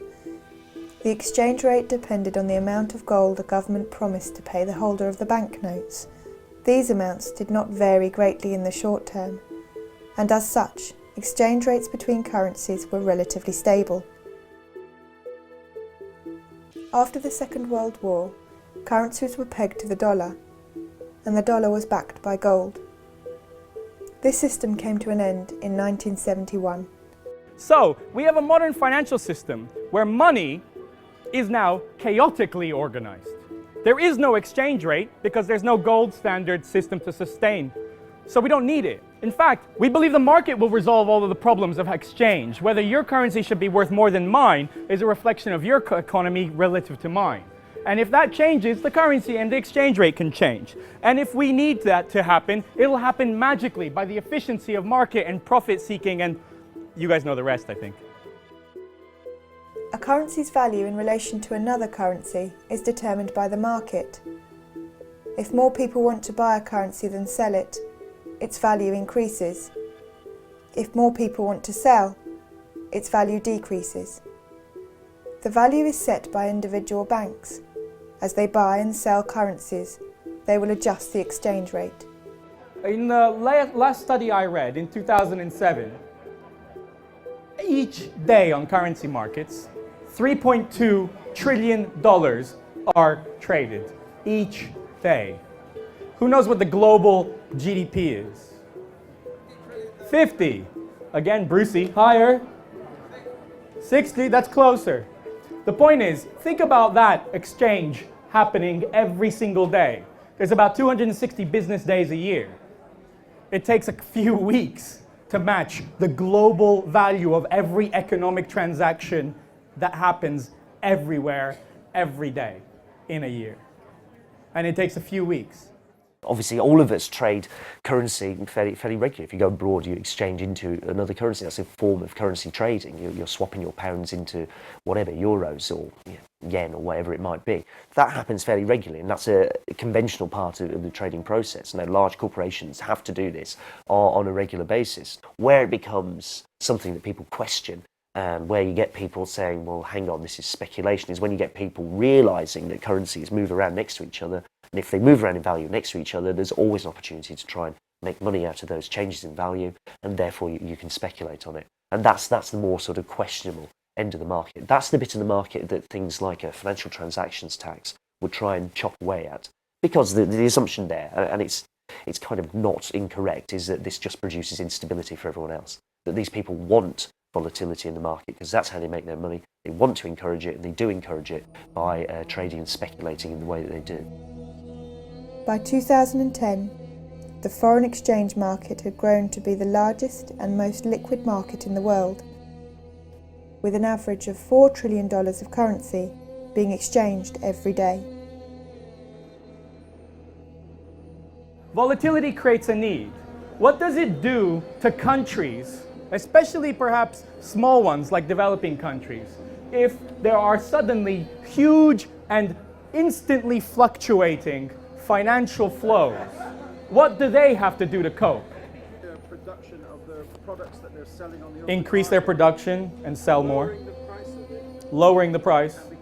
the exchange rate depended on the amount of gold a government promised to pay the holder of the banknotes. These amounts did not vary greatly in the short term, and as such, exchange rates between currencies were relatively stable. After the Second World War, currencies were pegged to the dollar, and the dollar was backed by gold. This system came to an end in 1971. So, we have a modern financial system where money is now chaotically organized. There is no exchange rate because there's no gold standard system to sustain. So we don't need it. In fact, we believe the market will resolve all of the problems of exchange. Whether your currency should be worth more than mine is a reflection of your economy relative to mine. And if that changes, the currency and the exchange rate can change. And if we need that to happen, it'll happen magically by the efficiency of market and profit seeking, and you guys know the rest, I think. A currency's value in relation to another currency is determined by the market. If more people want to buy a currency than sell it, its value increases. If more people want to sell, its value decreases. The value is set by individual banks. As they buy and sell currencies, they will adjust the exchange rate. In the last study I read in 2007, each day on currency markets, $3.2 trillion are traded each day. Who knows what the global GDP is? 50. Again, Brucey, higher. 60, that's closer. The point is, think about that exchange happening every single day. There's about 260 business days a year. It takes a few weeks to match the global value of every economic transaction that happens everywhere, every day, in a year. And it takes a few weeks. Obviously, all of us trade currency fairly regularly. If you go abroad, you exchange into another currency. That's a form of currency trading. You're swapping your pounds into whatever, euros or yen or whatever it might be. That happens fairly regularly, and that's a conventional part of the trading process. Now, large corporations have to do this on a regular basis. Where it becomes something that people question, where you get people saying, well, hang on, this is speculation, is when you get people realising that currencies move around next to each other. And if they move around in value next to each other, there's always an opportunity to try and make money out of those changes in value, and therefore you can speculate on it. And that's the more sort of questionable end of the market. That's the bit of the market that things like a financial transactions tax would try and chop away at. Because the assumption there, and it's kind of not incorrect, is that this just produces instability for everyone else. That these people want volatility in the market because that's how they make their money. They want to encourage it, and they do encourage it by trading and speculating in the way that they do. By 2010, the foreign exchange market had grown to be the largest and most liquid market in the world, with an average of $4 trillion of currency being exchanged every day. Volatility creates a need. What does it do to countries, especially perhaps small ones like developing countries, if there are suddenly huge and instantly fluctuating financial flows? What do they have to do to cope? The production of the products that they're selling on the Increase their production and sell more, lowering the price of it,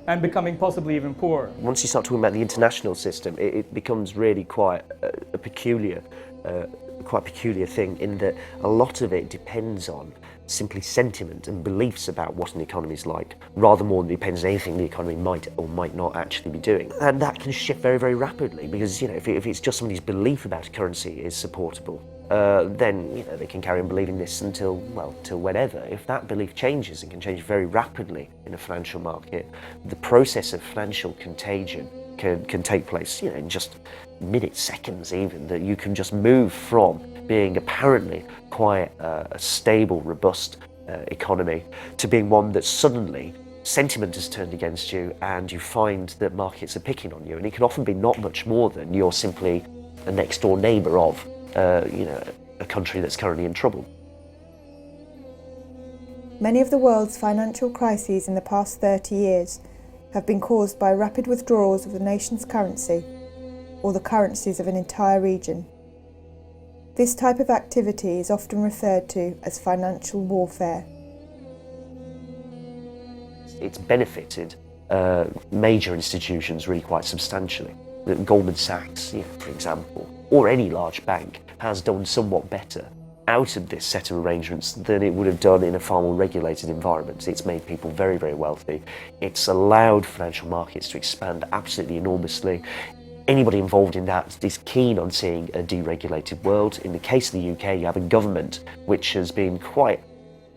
and becoming possibly even poorer. Once you start talking about the international system, it becomes really quite a peculiar thing, in that a lot of it depends on simply sentiment and beliefs about what an economy is like, rather more than it depends on anything the economy might or might not actually be doing. And that can shift very, very rapidly, because if it's just somebody's belief about a currency is supportable, then they can carry on believing this until whenever. If that belief changes, and can change very rapidly in a financial market, the process of financial contagion can take place in just minutes, seconds even, that you can just move from being apparently quite a stable, robust economy to being one that suddenly sentiment has turned against you, and you find that markets are picking on you. And it can often be not much more than you're simply a next door neighbour of a country that's currently in trouble. Many of the world's financial crises in the past 30 years have been caused by rapid withdrawals of the nation's currency, or the currencies of an entire region. This type of activity is often referred to as financial warfare. It's benefited major institutions really quite substantially. Goldman Sachs, for example, or any large bank, has done somewhat better out of this set of arrangements than it would have done in a far more regulated environment. It's made people very, very wealthy. It's allowed financial markets to expand absolutely enormously. Anybody involved in that is keen on seeing a deregulated world. In the case of the UK, you have a government which has been quite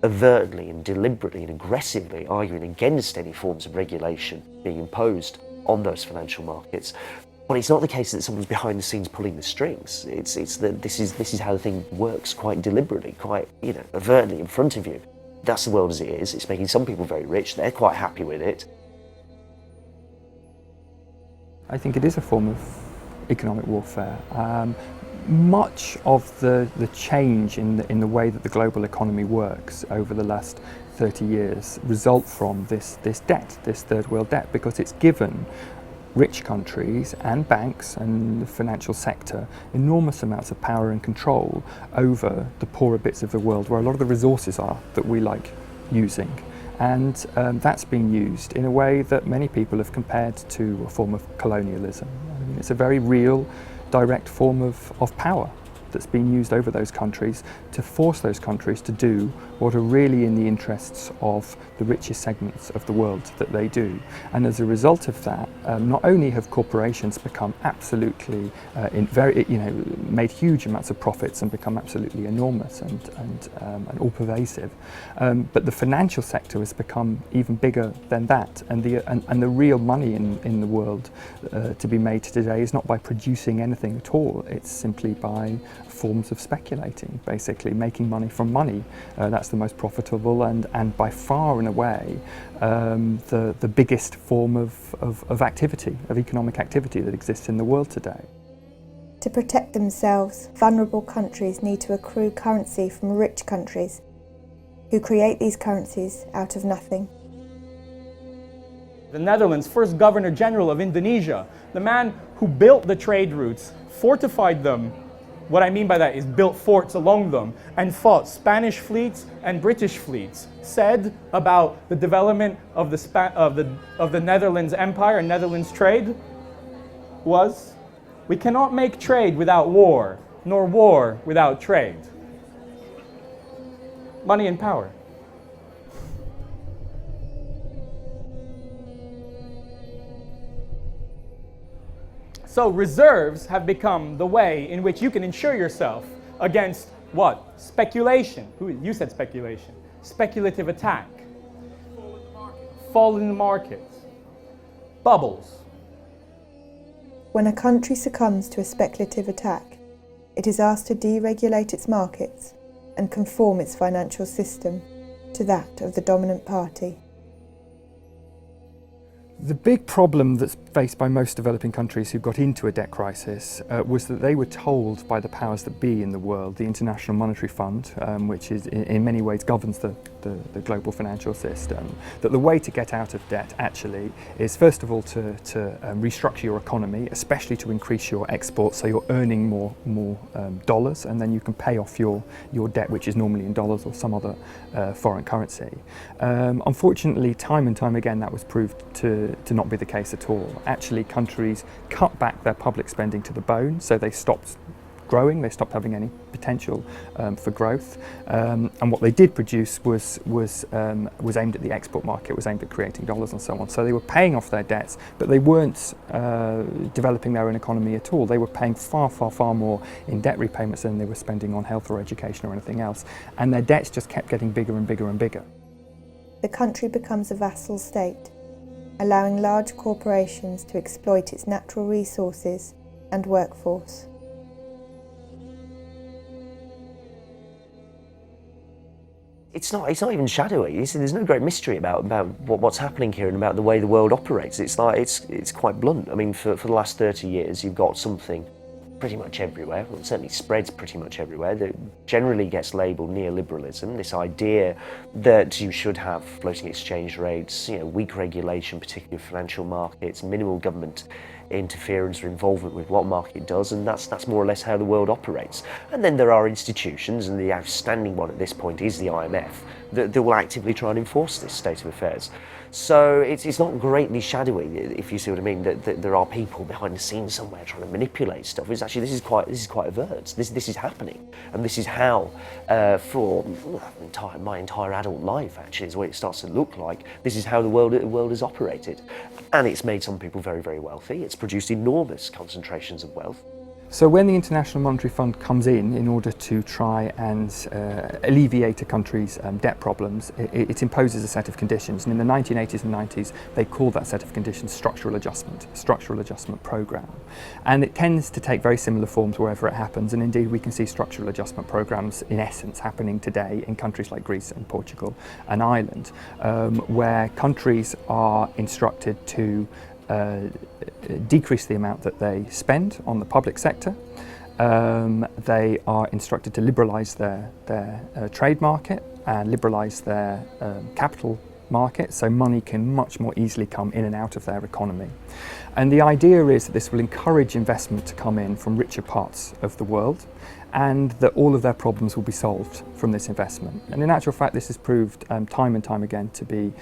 overtly and deliberately and aggressively arguing against any forms of regulation being imposed on those financial markets. But it's not the case that someone's behind the scenes pulling the strings. It's that this is how the thing works, quite deliberately, quite overtly in front of you. That's the world as it is. It's making some people very rich. They're quite happy with it. I think it is a form of economic warfare. Much of the change in the way that the global economy works over the last 30 years result from this debt, this third world debt, because it's given rich countries and banks and the financial sector enormous amounts of power and control over the poorer bits of the world where a lot of the resources are that we like using. And that's been used in a way that many people have compared to a form of colonialism. I mean, it's a very real, direct form of power that's been used over those countries to force those countries to do what are really in the interests of the richest segments of the world that they do. And as a result of that, not only have corporations become absolutely, made huge amounts of profits and become absolutely enormous and all pervasive, but the financial sector has become even bigger than that. And the real money in the world to be made today is not by producing anything at all. It's simply by forms of speculating, basically making money from money. That's the most profitable and by far and away the biggest form of activity, of economic activity that exists in the world today. To protect themselves, vulnerable countries need to accrue currency from rich countries, who create these currencies out of nothing. The Netherlands' first Governor General of Indonesia, the man who built the trade routes, fortified them. What I mean by that is built forts along them and fought Spanish fleets and British fleets, said about the development of the Netherlands Empire and Netherlands trade was, "We cannot make trade without war, nor war without trade." Money and power. So reserves have become the way in which you can insure yourself against what? Speculation. You said speculation. Speculative attack. Fall in the market. Bubbles. When a country succumbs to a speculative attack, it is asked to deregulate its markets and conform its financial system to that of the dominant party. The big problem that's faced by most developing countries who got into a debt crisis was that they were told by the powers that be in the world, the International Monetary Fund, which is in many ways governs the global financial system, that the way to get out of debt actually is first of all to restructure your economy, especially to increase your exports so you're earning more dollars, and then you can pay off your debt, which is normally in dollars or some other foreign currency. Unfortunately, time and time again that was proved to not be the case at all. Actually, countries cut back their public spending to the bone, so they stopped growing, they stopped having any potential for growth, and what they did produce was aimed at the export market, was aimed at creating dollars and so on. So they were paying off their debts, but they weren't developing their own economy at all. They were paying far more in debt repayments than they were spending on health or education or anything else, and their debts just kept getting bigger and bigger and bigger. The country becomes a vassal state, allowing large corporations to exploit its natural resources and workforce. It's not even shadowy. There's no great mystery about what's happening here and about the way the world operates. It's quite blunt. I mean, for the last 30 years, you've got something pretty much everywhere, well, it certainly spreads pretty much everywhere, that generally gets labelled neoliberalism, this idea that you should have floating exchange rates, weak regulation, particularly of financial markets, minimal government interference or involvement with what market does, and that's more or less how the world operates. And then there are institutions, and the outstanding one at this point is the IMF, that will actively try and enforce this state of affairs. So it's not greatly shadowy, if you see what I mean, that there are people behind the scenes somewhere trying to manipulate stuff. It's actually, this is quite overt. This is happening, and this is how, for my entire adult life, actually, is what it starts to look like. This is how the world is operated, and it's made some people very, very wealthy. It's produced enormous concentrations of wealth. So when the International Monetary Fund comes in order to try and alleviate a country's debt problems, it imposes a set of conditions. And in the 1980s and 90s, they called that set of conditions structural adjustment program. And it tends to take very similar forms wherever it happens. And indeed, we can see structural adjustment programs, in essence, happening today in countries like Greece and Portugal and Ireland, where countries are instructed to decrease the amount that they spend on the public sector. They are instructed to liberalise their trade market and liberalise their capital market, so money can much more easily come in and out of their economy. And the idea is that this will encourage investment to come in from richer parts of the world, and that all of their problems will be solved from this investment. And in actual fact, this has proved time and time again to be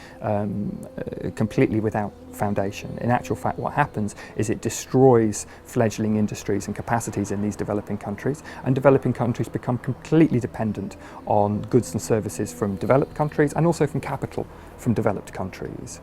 completely without foundation. In actual fact, what happens is it destroys fledgling industries and capacities in these developing countries, and developing countries become completely dependent on goods and services from developed countries, and also from capital from developed countries.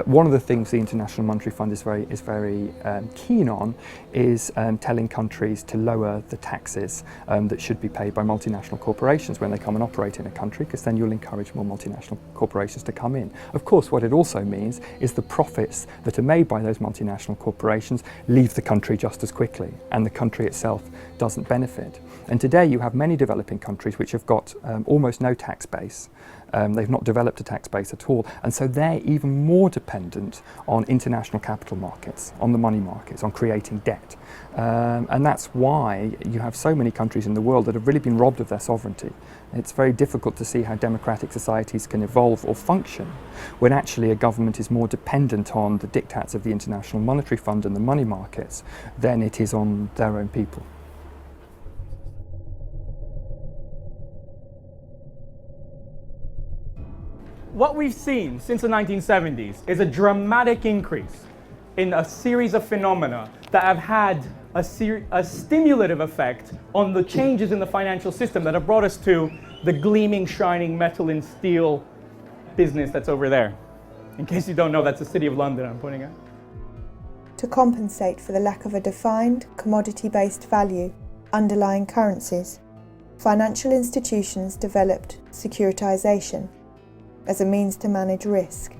One of the things the International Monetary Fund is very keen on is telling countries to lower the taxes that should be paid by multinational corporations when they come and operate in a country, because then you'll encourage more multinational corporations to come in. Of course, what it also means is the profits that are made by those multinational corporations leave the country just as quickly, and the country itself doesn't benefit. And today you have many developing countries which have got almost no tax base. They've not developed a tax base at all, and so they're even more dependent on international capital markets, on the money markets, on creating debt. And that's why you have so many countries in the world that have really been robbed of their sovereignty. It's very difficult to see how democratic societies can evolve or function when actually a government is more dependent on the diktats of the International Monetary Fund and the money markets than it is on their own people. What we've seen since the 1970s is a dramatic increase in a series of phenomena that have had a stimulative effect on the changes in the financial system that have brought us to the gleaming, shining metal and steel business that's over there. In case you don't know, that's the City of London I'm pointing at. To compensate for the lack of a defined, commodity-based value underlying currencies, financial institutions developed securitization as a means to manage risk.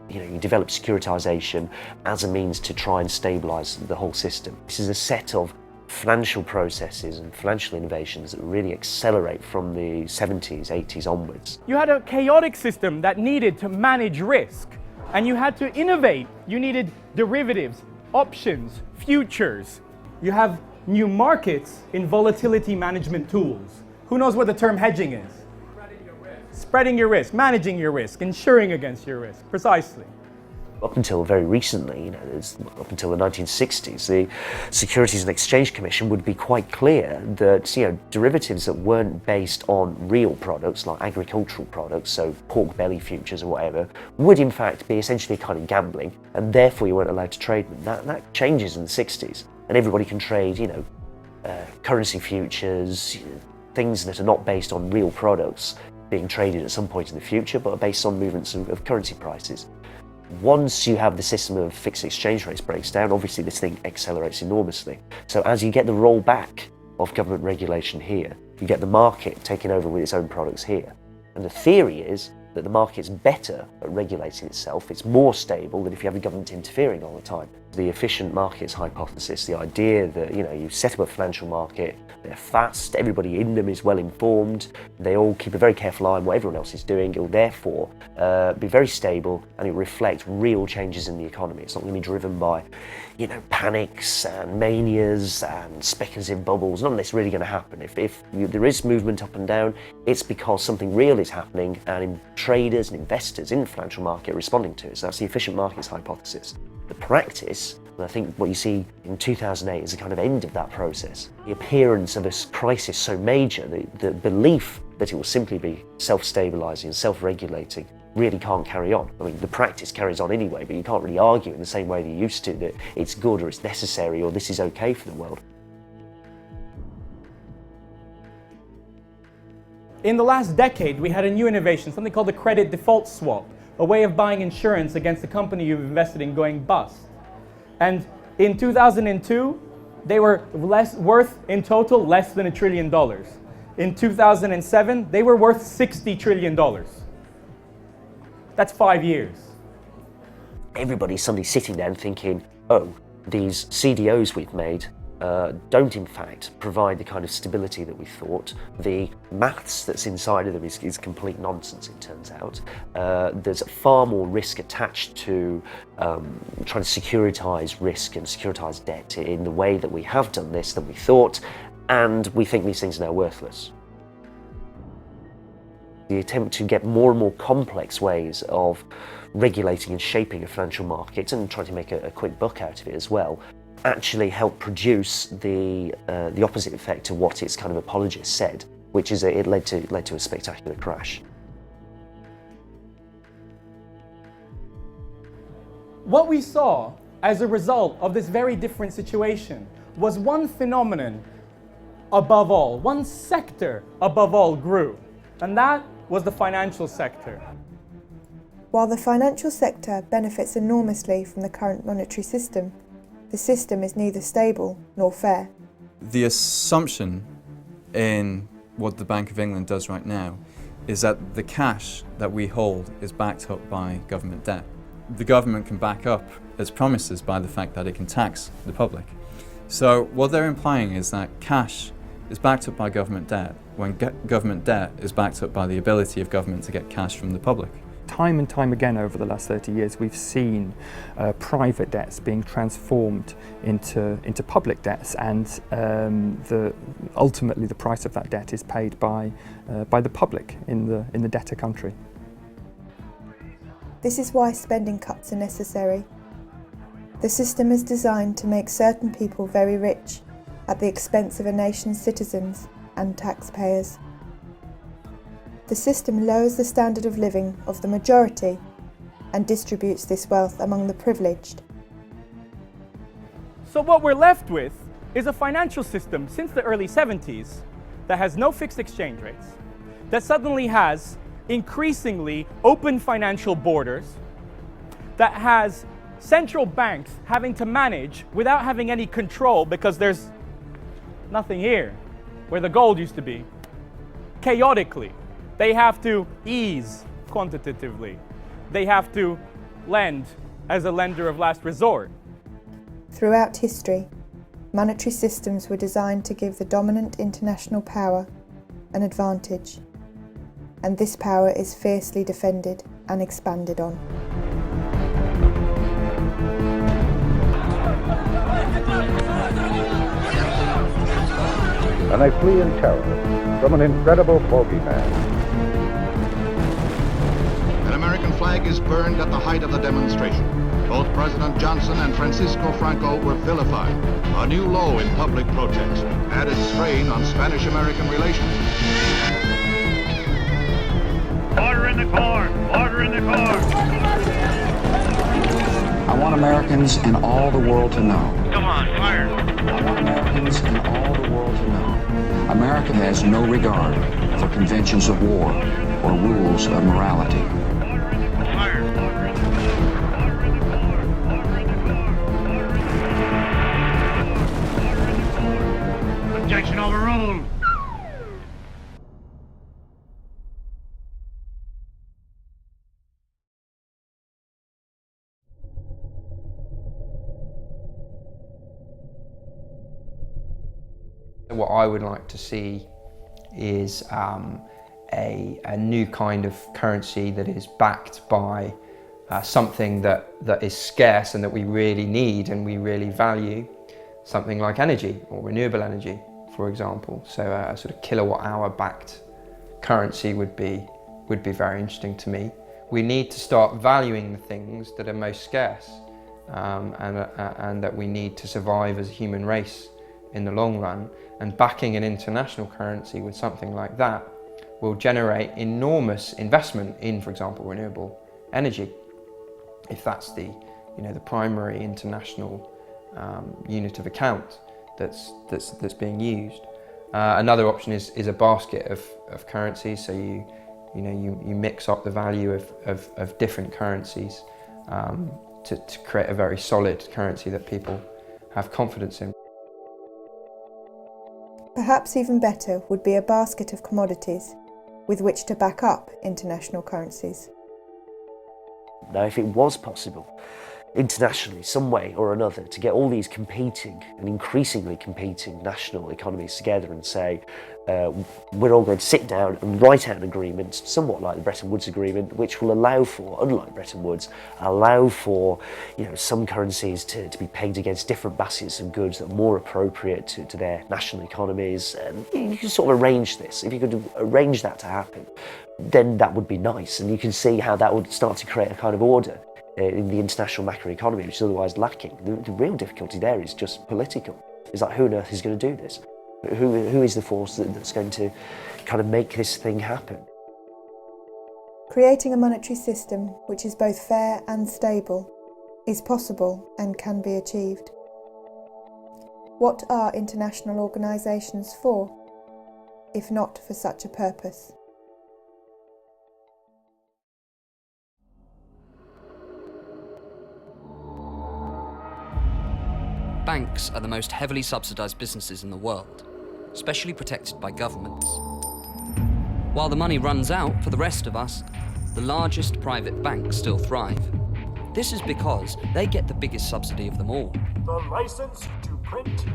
You develop securitization as a means to try and stabilize the whole system. This is a set of financial processes and financial innovations that really accelerate from the 70s, 80s onwards. You had a chaotic system that needed to manage risk, and you had to innovate. You needed derivatives, options, futures. You have new markets in volatility management tools. Who knows what the term hedging is? Spreading your risk, managing your risk, insuring against your risk, precisely. Up until very recently, up until the 1960s, the Securities and Exchange Commission would be quite clear that derivatives that weren't based on real products, like agricultural products, so pork belly futures or whatever, would in fact be essentially kind of gambling, and therefore you weren't allowed to trade them. That changes in the 60s, and everybody can trade, currency futures, things that are not based on real products being traded at some point in the future, but are based on movements of currency prices. Once you have the system of fixed exchange rates breaks down, obviously this thing accelerates enormously. So as you get the rollback of government regulation here, you get the market taking over with its own products here. And the theory is that the market's better at regulating itself, it's more stable than if you have the government interfering all the time. The efficient markets hypothesis, the idea that you set up a financial market, they're fast, everybody in them is well informed, they all keep a very careful eye on what everyone else is doing, it'll therefore be very stable and it'll reflect real changes in the economy. It's not going to be driven by panics and manias and speculative bubbles. None of this really going to happen. If there is movement up and down, it's because something real is happening and traders and investors in the financial market are responding to it. So that's the efficient markets hypothesis. The practice, and I think what you see in 2008 is the kind of end of that process. The appearance of a crisis so major, the belief that it will simply be self-stabilising and self-regulating really can't carry on. I mean, the practice carries on anyway, but you can't really argue in the same way that you used to, that it's good or it's necessary or this is okay for the world. In the last decade, we had a new innovation, something called the credit default swap, a way of buying insurance against the company you've invested in going bust. And in 2002, they were worth in total less than $1 trillion. In 2007, they were worth $60 trillion. That's 5 years. Everybody's suddenly sitting there and thinking, oh, these CDOs we've made don't in fact provide the kind of stability that we thought. The maths that's inside of them is complete nonsense, it turns out. There's far more risk attached to trying to securitise risk and securitise debt in the way that we have done this than we thought, and we think these things are now worthless. The attempt to get more and more complex ways of regulating and shaping a financial market and trying to make a quick buck out of it as well actually helped produce the opposite effect to what its kind of apologists said, which is that it led to a spectacular crash. What we saw as a result of this very different situation was one phenomenon above all, one sector above all grew, and that was the financial sector. While the financial sector benefits enormously from the current monetary system, the system is neither stable nor fair. The assumption in what the Bank of England does right now is that the cash that we hold is backed up by government debt. The government can back up its promises by the fact that it can tax the public. So what they're implying is that cash is backed up by government debt, when government debt is backed up by the ability of government to get cash from the public. Time and time again over the last 30 years, we've seen private debts being transformed into public debts, and ultimately the price of that debt is paid by the public in the debtor country. This is why spending cuts are necessary. The system is designed to make certain people very rich at the expense of a nation's citizens and taxpayers. The system lowers the standard of living of the majority and distributes this wealth among the privileged. So what we're left with is a financial system since the early 70s that has no fixed exchange rates, that suddenly has increasingly open financial borders, that has central banks having to manage without having any control because there's nothing here where the gold used to be. Chaotically, they have to ease quantitatively. They have to lend as a lender of last resort. Throughout history, monetary systems were designed to give the dominant international power an advantage, and this power is fiercely defended and expanded on. And they flee in terror from an incredible bogeyman. An American flag is burned at the height of the demonstration. Both President Johnson and Francisco Franco were vilified. A new low in public protest added strain on Spanish-American relations. Order in the court! Order in the court! I want Americans and all the world to know. Come on, fire! I want Americans and all the world to know. America has no regard for conventions of war or rules of morality. Fire! Objection overruled! What I would like to see is a new kind of currency that is backed by something that is scarce and that we really need and we really value, something like energy or renewable energy, for example. So a sort of kilowatt-hour backed currency would be very interesting to me. We need to start valuing the things that are most scarce and that we need to survive as a human race in the long run, and backing an international currency with something like that will generate enormous investment in, for example, renewable energy, if that's the primary international unit of account that's being used. Another option is a basket of currencies, so you mix up the value of different currencies to create a very solid currency that people have confidence in. Perhaps even better would be a basket of commodities with which to back up international currencies. Now, if it was possible, internationally, some way or another, to get all these competing and increasingly competing national economies together and say, we're all going to sit down and write out an agreement, somewhat like the Bretton Woods Agreement, which will allow for, unlike Bretton Woods, allow for some currencies to be pegged against different baskets of goods that are more appropriate to their national economies. And you can sort of arrange this. If you could arrange that to happen, then that would be nice, and you can see how that would start to create a kind of order in the international macroeconomy, which is otherwise lacking. The real difficulty there is just political. It's like, who on earth is going to do this? Who is the force that's going to kind of make this thing happen? Creating a monetary system which is both fair and stable is possible and can be achieved. What are international organisations for, if not for such a purpose? Banks are the most heavily subsidised businesses in the world, specially protected by governments. While the money runs out for the rest of us, the largest private banks still thrive. This is because they get the biggest subsidy of them all. The license to print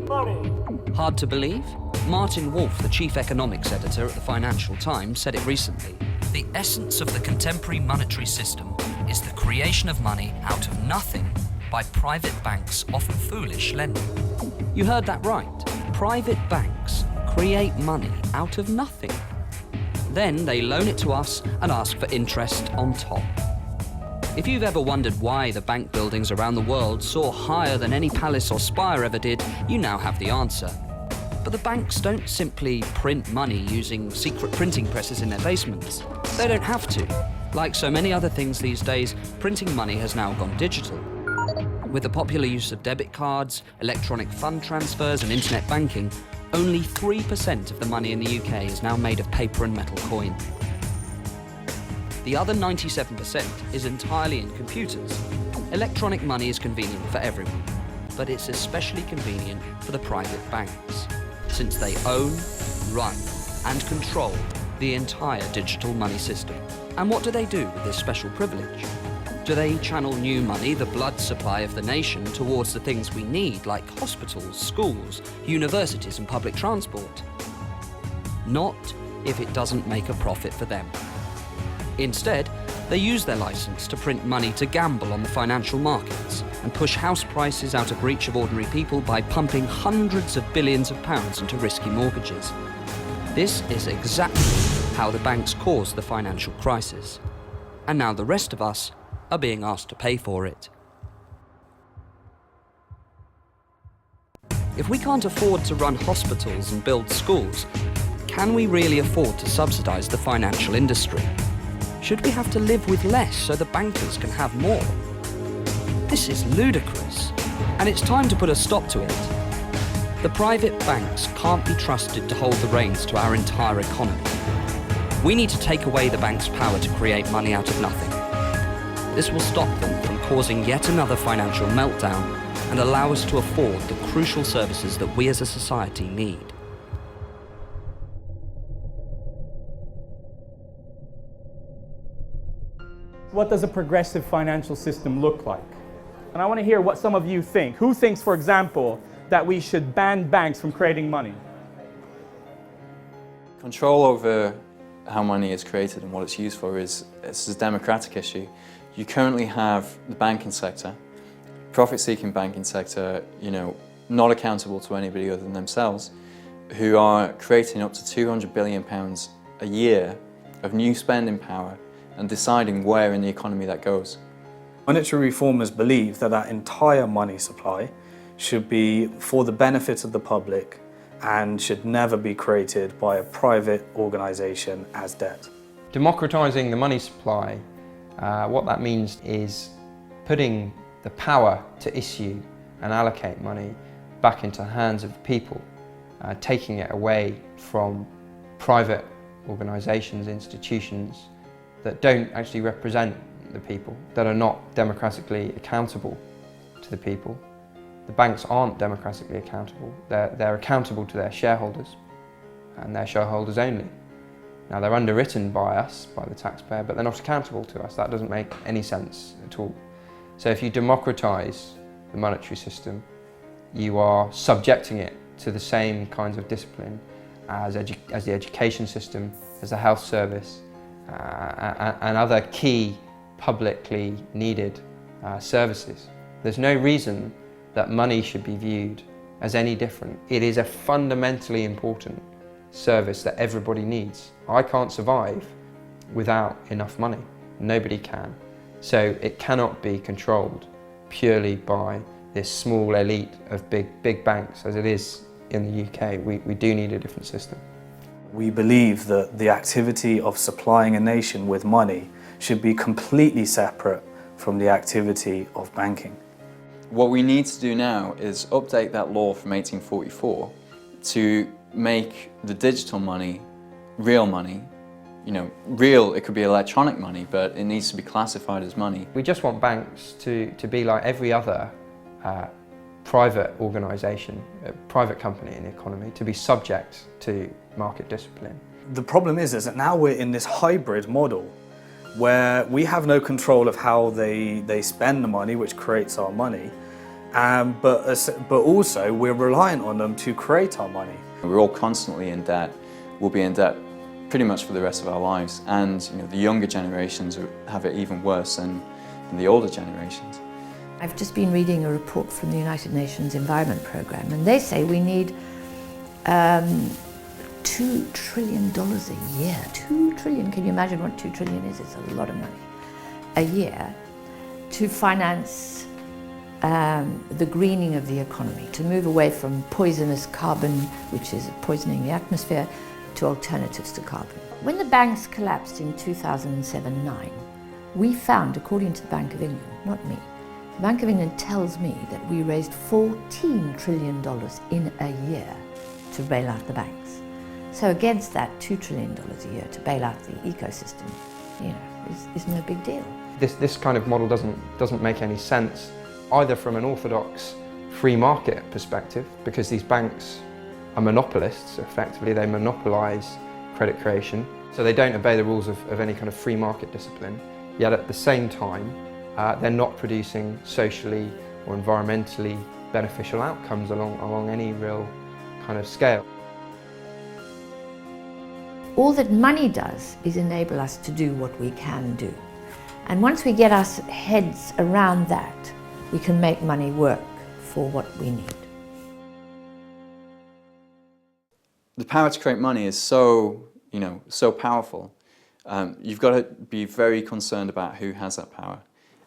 money. Hard to believe? Martin Wolf, the chief economics editor at the Financial Times, said it recently. The essence of the contemporary monetary system is the creation of money out of nothing by private banks, often foolish lending. You heard that right. Private banks create money out of nothing. Then they loan it to us and ask for interest on top. If you've ever wondered why the bank buildings around the world soar higher than any palace or spire ever did, you now have the answer. But the banks don't simply print money using secret printing presses in their basements. They don't have to. Like so many other things these days, printing money has now gone digital. With the popular use of debit cards, electronic fund transfers and internet banking, only 3% of the money in the UK is now made of paper and metal coin. The other 97% is entirely in computers. Electronic money is convenient for everyone, but it's especially convenient for the private banks, since they own, run, and control the entire digital money system. And what do they do with this special privilege? Do they channel new money, the blood supply of the nation, towards the things we need, like hospitals, schools, universities, and public transport? Not if it doesn't make a profit for them. Instead, they use their license to print money to gamble on the financial markets and push house prices out of reach of ordinary people by pumping hundreds of billions of pounds into risky mortgages. This is exactly how the banks caused the financial crisis. And now the rest of us are being asked to pay for it. If we can't afford to run hospitals and build schools, can we really afford to subsidise the financial industry? Should we have to live with less so the bankers can have more? This is ludicrous, and it's time to put a stop to it. The private banks can't be trusted to hold the reins to our entire economy. We need to take away the bank's power to create money out of nothing. This will stop them from causing yet another financial meltdown and allow us to afford the crucial services that we as a society need. What does a progressive financial system look like? And I want to hear what some of you think. Who thinks, for example, that we should ban banks from creating money? Control over how money is created and what it's used for is a democratic issue. You currently have the banking sector, profit-seeking banking sector, not accountable to anybody other than themselves, who are creating up to £200 billion a year of new spending power and deciding where in the economy that goes. Monetary reformers believe that that entire money supply should be for the benefit of the public and should never be created by a private organisation as debt. Democratising the money supply, what that means is putting the power to issue and allocate money back into the hands of people, taking it away from private organisations, institutions that don't actually represent the people, that are not democratically accountable to the people. The banks aren't democratically accountable. They're accountable to their shareholders and their shareholders only. Now they're underwritten by us, by the taxpayer, but they're not accountable to us. That doesn't make any sense at all. So if you democratise the monetary system, you are subjecting it to the same kinds of discipline as the education system, as the health service, and other key publicly needed services. There's no reason that money should be viewed as any different. It is a fundamentally important service that everybody needs. I can't survive without enough money. Nobody can. So it cannot be controlled purely by this small elite of big banks as it is in the UK. We do need a different system. We believe that the activity of supplying a nation with money should be completely separate from the activity of banking. What we need to do now is update that law from 1844 to make the digital money real money. Real, it could be electronic money, but it needs to be classified as money. We just want banks to be like every other private organisation, private company in the economy, to be subject to market discipline. The problem is that now we're in this hybrid model where we have no control of how they spend the money, which creates our money, but also we're reliant on them to create our money. We're all constantly in debt. We'll be in debt pretty much for the rest of our lives, and the younger generations have it even worse than the older generations. I've just been reading a report from the United Nations Environment Programme, and they say we need $2 trillion a year. 2 trillion, can you imagine what 2 trillion is? It's a lot of money. A year to finance the greening of the economy, to move away from poisonous carbon, which is poisoning the atmosphere, to alternatives to carbon. When the banks collapsed in 2007-9, we found, according to the Bank of England, not me, the Bank of England tells me that we raised $14 trillion in a year to bail out the banks. So against that $2 trillion a year to bail out the ecosystem, is no big deal. This kind of model doesn't make any sense, either from an orthodox free market perspective, because these banks are monopolists. Effectively, they monopolise credit creation, so they don't obey the rules of any kind of free market discipline, yet at the same time they're not producing socially or environmentally beneficial outcomes along any real kind of scale. All that money does is enable us to do what we can do. And once we get our heads around that, we can make money work for what we need. The power to create money is so powerful. You've got to be very concerned about who has that power.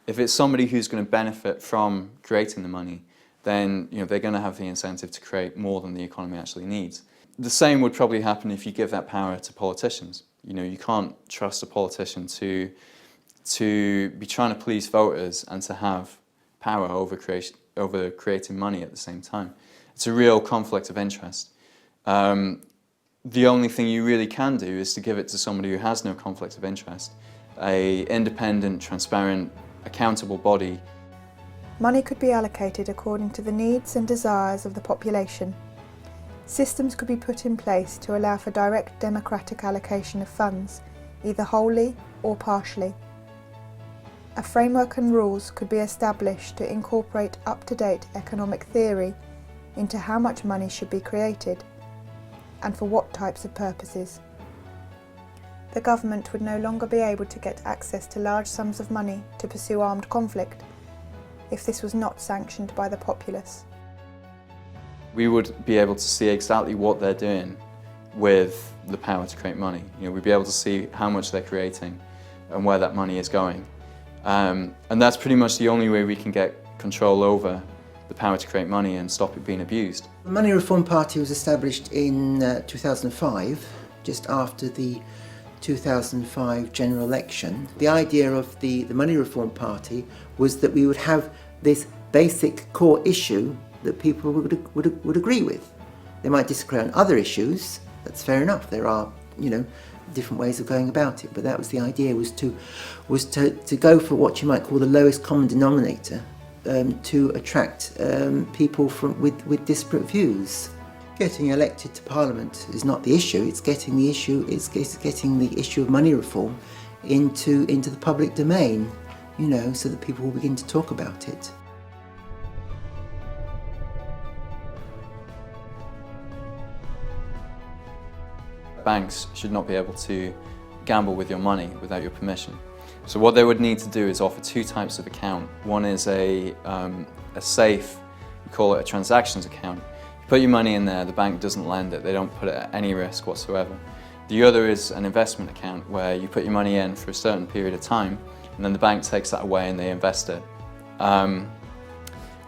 If it's somebody who's going to benefit from creating the money, then they're going to have the incentive to create more than the economy actually needs. The same would probably happen if you give that power to politicians. You can't trust a politician to be trying to please voters and to have power over creating money at the same time. It's a real conflict of interest. The only thing you really can do is to give it to somebody who has no conflict of interest, an independent, transparent, accountable body. Money could be allocated according to the needs and desires of the population. Systems could be put in place to allow for direct democratic allocation of funds, either wholly or partially. A framework and rules could be established to incorporate up-to-date economic theory into how much money should be created and for what types of purposes. The government would no longer be able to get access to large sums of money to pursue armed conflict if this was not sanctioned by the populace. We would be able to see exactly what they're doing with the power to create money. We'd be able to see how much they're creating and where that money is going. And that's pretty much the only way we can get control over the power to create money and stop it being abused. The Money Reform Party was established in 2005, just after the 2005 general election. The idea of the Money Reform Party was that we would have this basic core issue that people would agree with. They might disagree on other issues, that's fair enough. There are, different ways of going about it, but that was the idea, was to go for what you might call the lowest common denominator, to attract people with disparate views. Getting elected to Parliament is not the issue, it's getting the issue of money reform into the public domain, so that people will begin to talk about it. Banks should not be able to gamble with your money without your permission. So what they would need to do is offer two types of account. One is a safe, we call it a transactions account. You put your money in there, the bank doesn't lend it, they don't put it at any risk whatsoever. The other is an investment account where you put your money in for a certain period of time and then the bank takes that away and they invest it.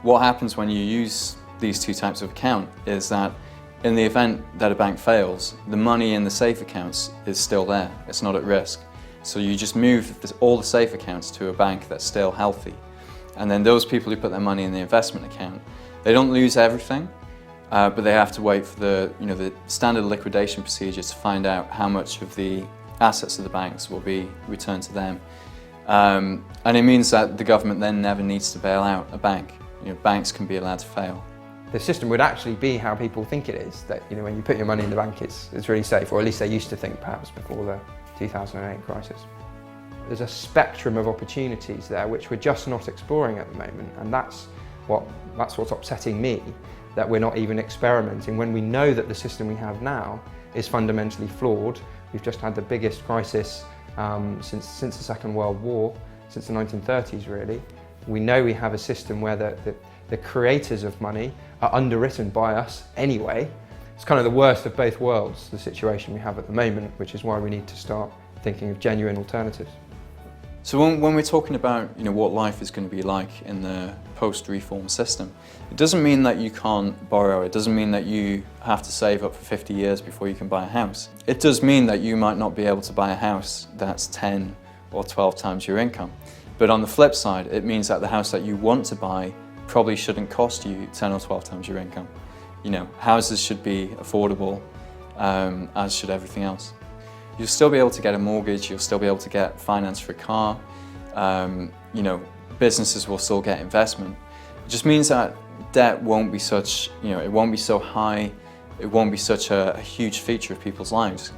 What happens when you use these two types of account is that in the event that a bank fails, the money in the safe accounts is still there, it's not at risk. So you just move all the safe accounts to a bank that's still healthy. And then those people who put their money in the investment account, they don't lose everything, but they have to wait for the standard liquidation procedure to find out how much of the assets of the banks will be returned to them. And it means that the government then never needs to bail out a bank. Banks can be allowed to fail. The system would actually be how people think it is, that when you put your money in the bank it's really safe, or at least they used to think perhaps before the 2008 crisis. There's a spectrum of opportunities there which we're just not exploring at the moment, and that's That's what's upsetting me, that we're not even experimenting when we know that the system we have now is fundamentally flawed. We've just had the biggest crisis since the Second World War, since the 1930s really. We know we have a system where the creators of money are underwritten by us anyway. It's kind of the worst of both worlds, the situation we have at the moment, which is why we need to start thinking of genuine alternatives. So when we're talking about what life is going to be like in the post-reform system, it doesn't mean that you can't borrow, it doesn't mean that you have to save up for 50 years before you can buy a house. It does mean that you might not be able to buy a house that's 10 or 12 times your income. But on the flip side, it means that the house that you want to buy probably shouldn't cost you 10 or 12 times your income. Houses should be affordable, as should everything else. You'll still be able to get a mortgage, you'll still be able to get finance for a car, businesses will still get investment. It just means that debt won't be such, it won't be so high, it won't be such a huge feature of people's lives.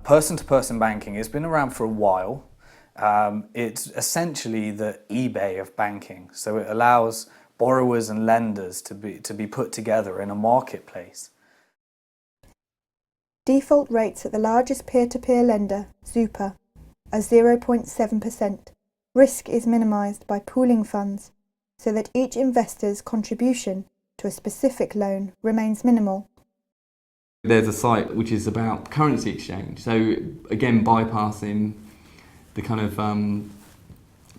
Person-to-person banking has been around for a while. It's essentially the eBay of banking, so it allows borrowers and lenders to be put together in a marketplace. Default rates at the largest peer-to-peer lender, Zupa, are 0.7%. Risk is minimised by pooling funds, so that each investor's contribution to a specific loan remains minimal. There's a site which is about currency exchange, so again bypassing the kind of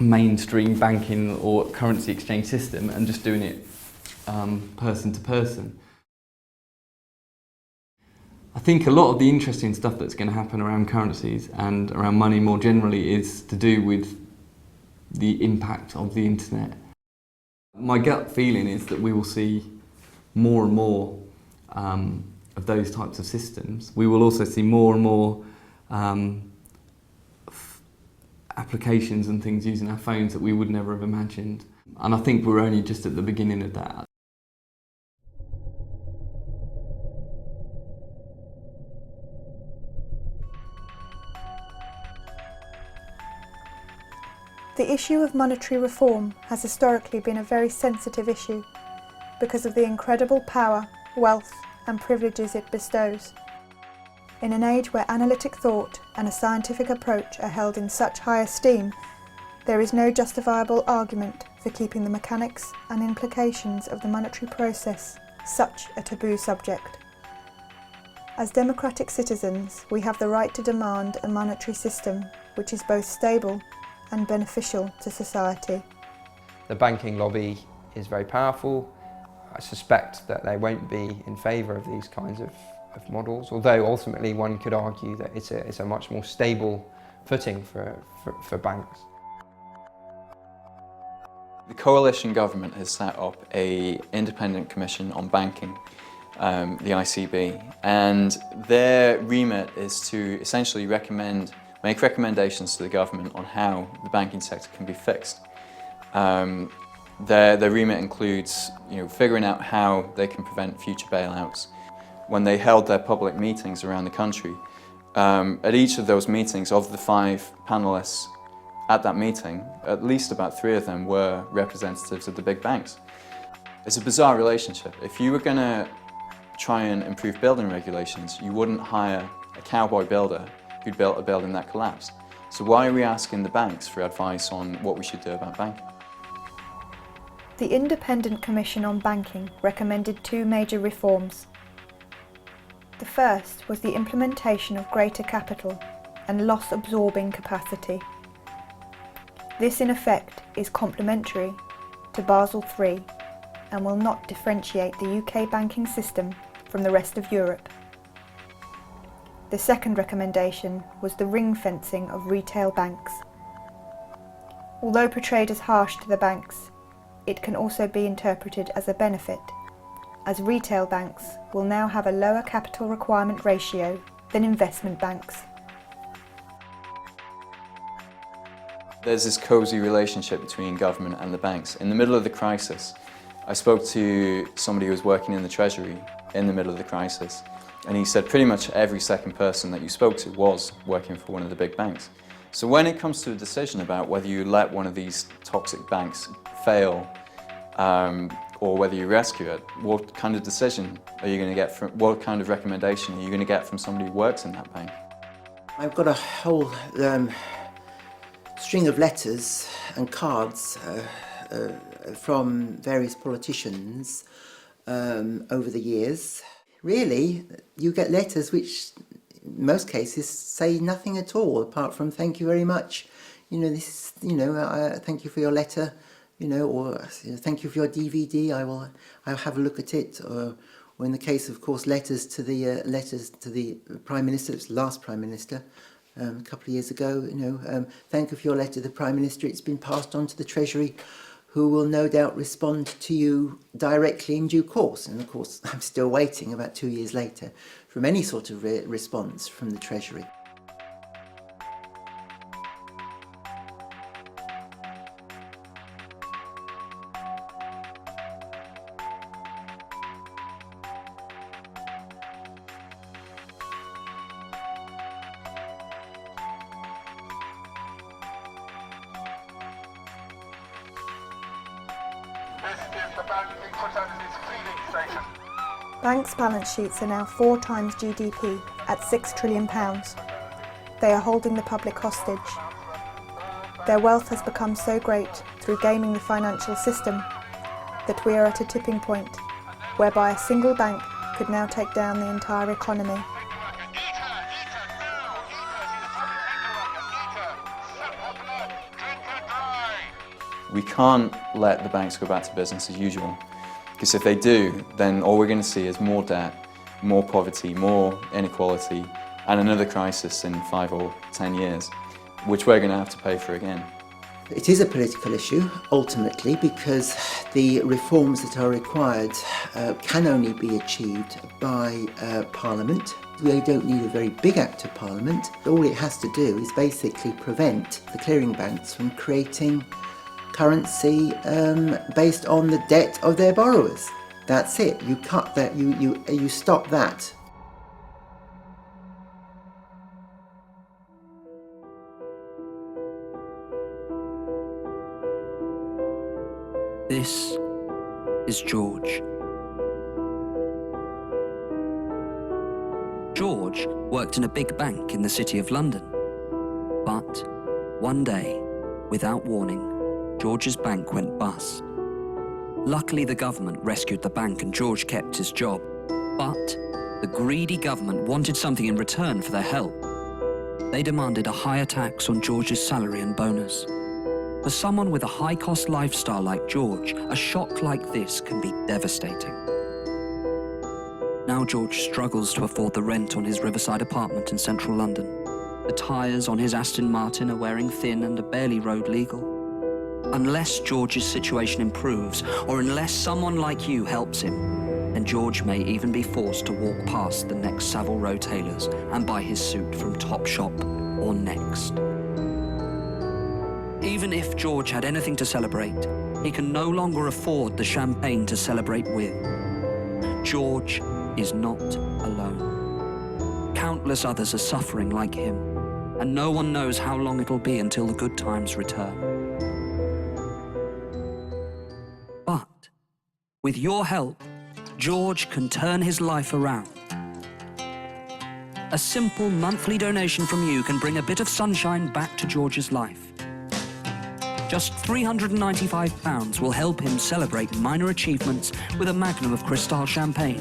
mainstream banking or currency exchange system and just doing it person to person. I think a lot of the interesting stuff that's going to happen around currencies and around money more generally is to do with the impact of the internet. My gut feeling is that we will see more and more of those types of systems. We will also see more and more applications and things using our phones that we would never have imagined. And I think we're only just at the beginning of that. The issue of monetary reform has historically been a very sensitive issue because of the incredible power, wealth and privileges it bestows. In an age where analytic thought and a scientific approach are held in such high esteem, there is no justifiable argument for keeping the mechanics and implications of the monetary process such a taboo subject. As democratic citizens, we have the right to demand a monetary system which is both stable and beneficial to society. The banking lobby is very powerful. I suspect that they won't be in favour of these kinds of models, although ultimately one could argue that it's a much more stable footing for banks. The coalition government has set up an independent commission on banking, the ICB, and their remit is to essentially make recommendations to the government on how the banking sector can be fixed. Their remit includes figuring out how they can prevent future bailouts. When they held their public meetings around the country, at each of those meetings, of the 5 panellists at that meeting, at least about 3 of them were representatives of the big banks. It's a bizarre relationship. If you were going to try and improve building regulations, you wouldn't hire a cowboy builder who'd built a building that collapsed. So why are we asking the banks for advice on what we should do about banking? The Independent Commission on Banking recommended 2 major reforms. The first was the implementation of greater capital and loss-absorbing capacity. This in effect is complementary to Basel III and will not differentiate the UK banking system from the rest of Europe. The second recommendation was the ring-fencing of retail banks. Although portrayed as harsh to the banks, it can also be interpreted as a benefit, as retail banks will now have a lower capital requirement ratio than investment banks. There's this cosy relationship between government and the banks. In the middle of the crisis, I spoke to somebody who was working in the Treasury in the middle of the crisis, And he said pretty much every second person that you spoke to was working for one of the big banks. So when it comes to a decision about whether you let one of these toxic banks fail or whether you rescue it, what kind of decision are you going to get from, what kind of recommendation are you going to get from somebody who works in that bank? I've got a whole string of letters and cards from various politicians over the years. Really, you get letters which, in most cases, say nothing at all apart from "thank you very much." You know, this. You know, thank you for your letter. You know, or thank you for your DVD. I'll have a look at it. Or in the case, of course, letters to the Prime Minister. It was the last Prime Minister a couple of years ago. You know, thank you for your letter to the Prime Minister. It's been passed on to the Treasury, who will no doubt respond to you directly in due course. And of course, I'm still waiting about 2 years later from any sort of response from the Treasury. Banks' balance sheets are now 4 times GDP at £6 trillion. They are holding the public hostage. Their wealth has become so great through gaming the financial system that we are at a tipping point whereby a single bank could now take down the entire economy. We can't let the banks go back to business as usual, because if they do, then all we're going to see is more debt, more poverty, more inequality, and another crisis in 5 or 10 years, which we're going to have to pay for again. It is a political issue, ultimately, because the reforms that are required can only be achieved by Parliament. We don't need a very big act of Parliament. All it has to do is basically prevent the clearing banks from creating currency based on the debt of their borrowers. That's it. You cut that. You stop that. This is George. George worked in a big bank in the City of London. But one day, without warning, George's bank went bust. Luckily, the government rescued the bank and George kept his job. But the greedy government wanted something in return for their help. They demanded a higher tax on George's salary and bonus. For someone with a high-cost lifestyle like George, a shock like this can be devastating. Now George struggles to afford the rent on his riverside apartment in central London. The tyres on his Aston Martin are wearing thin and are barely road legal. Unless George's situation improves, or unless someone like you helps him, then George may even be forced to walk past the next Savile Row tailors and buy his suit from Topshop or Next. Even if George had anything to celebrate, he can no longer afford the champagne to celebrate with. George is not alone. Countless others are suffering like him, and no one knows how long it'll be until the good times return. But with your help, George can turn his life around. A simple monthly donation from you can bring a bit of sunshine back to George's life. Just £395 will help him celebrate minor achievements with a magnum of Cristal champagne.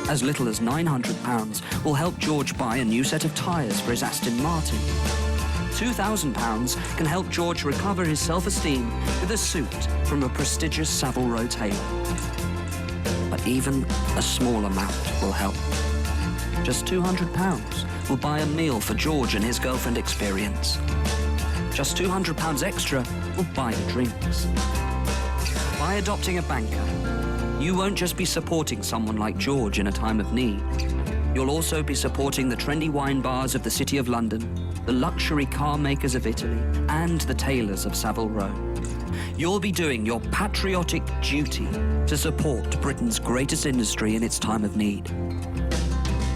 As little as £900 will help George buy a new set of tyres for his Aston Martin. £2,000 can help George recover his self-esteem with a suit from a prestigious Savile Row tailor. But even a small amount will help. Just £200 will buy a meal for George and his girlfriend Experience. Just £200 extra will buy the drinks. By adopting a banker, you won't just be supporting someone like George in a time of need. You'll also be supporting the trendy wine bars of the City of London, the luxury car makers of Italy, and the tailors of Savile Row. You'll be doing your patriotic duty to support Britain's greatest industry in its time of need.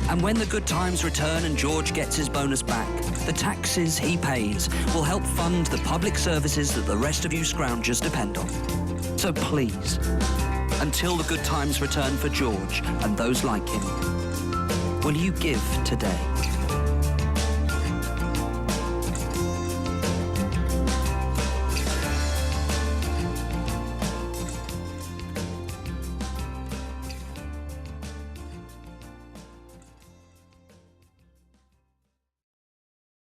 And when the good times return and George gets his bonus back, the taxes he pays will help fund the public services that the rest of you scroungers depend on. So please, until the good times return for George and those like him, will you give today?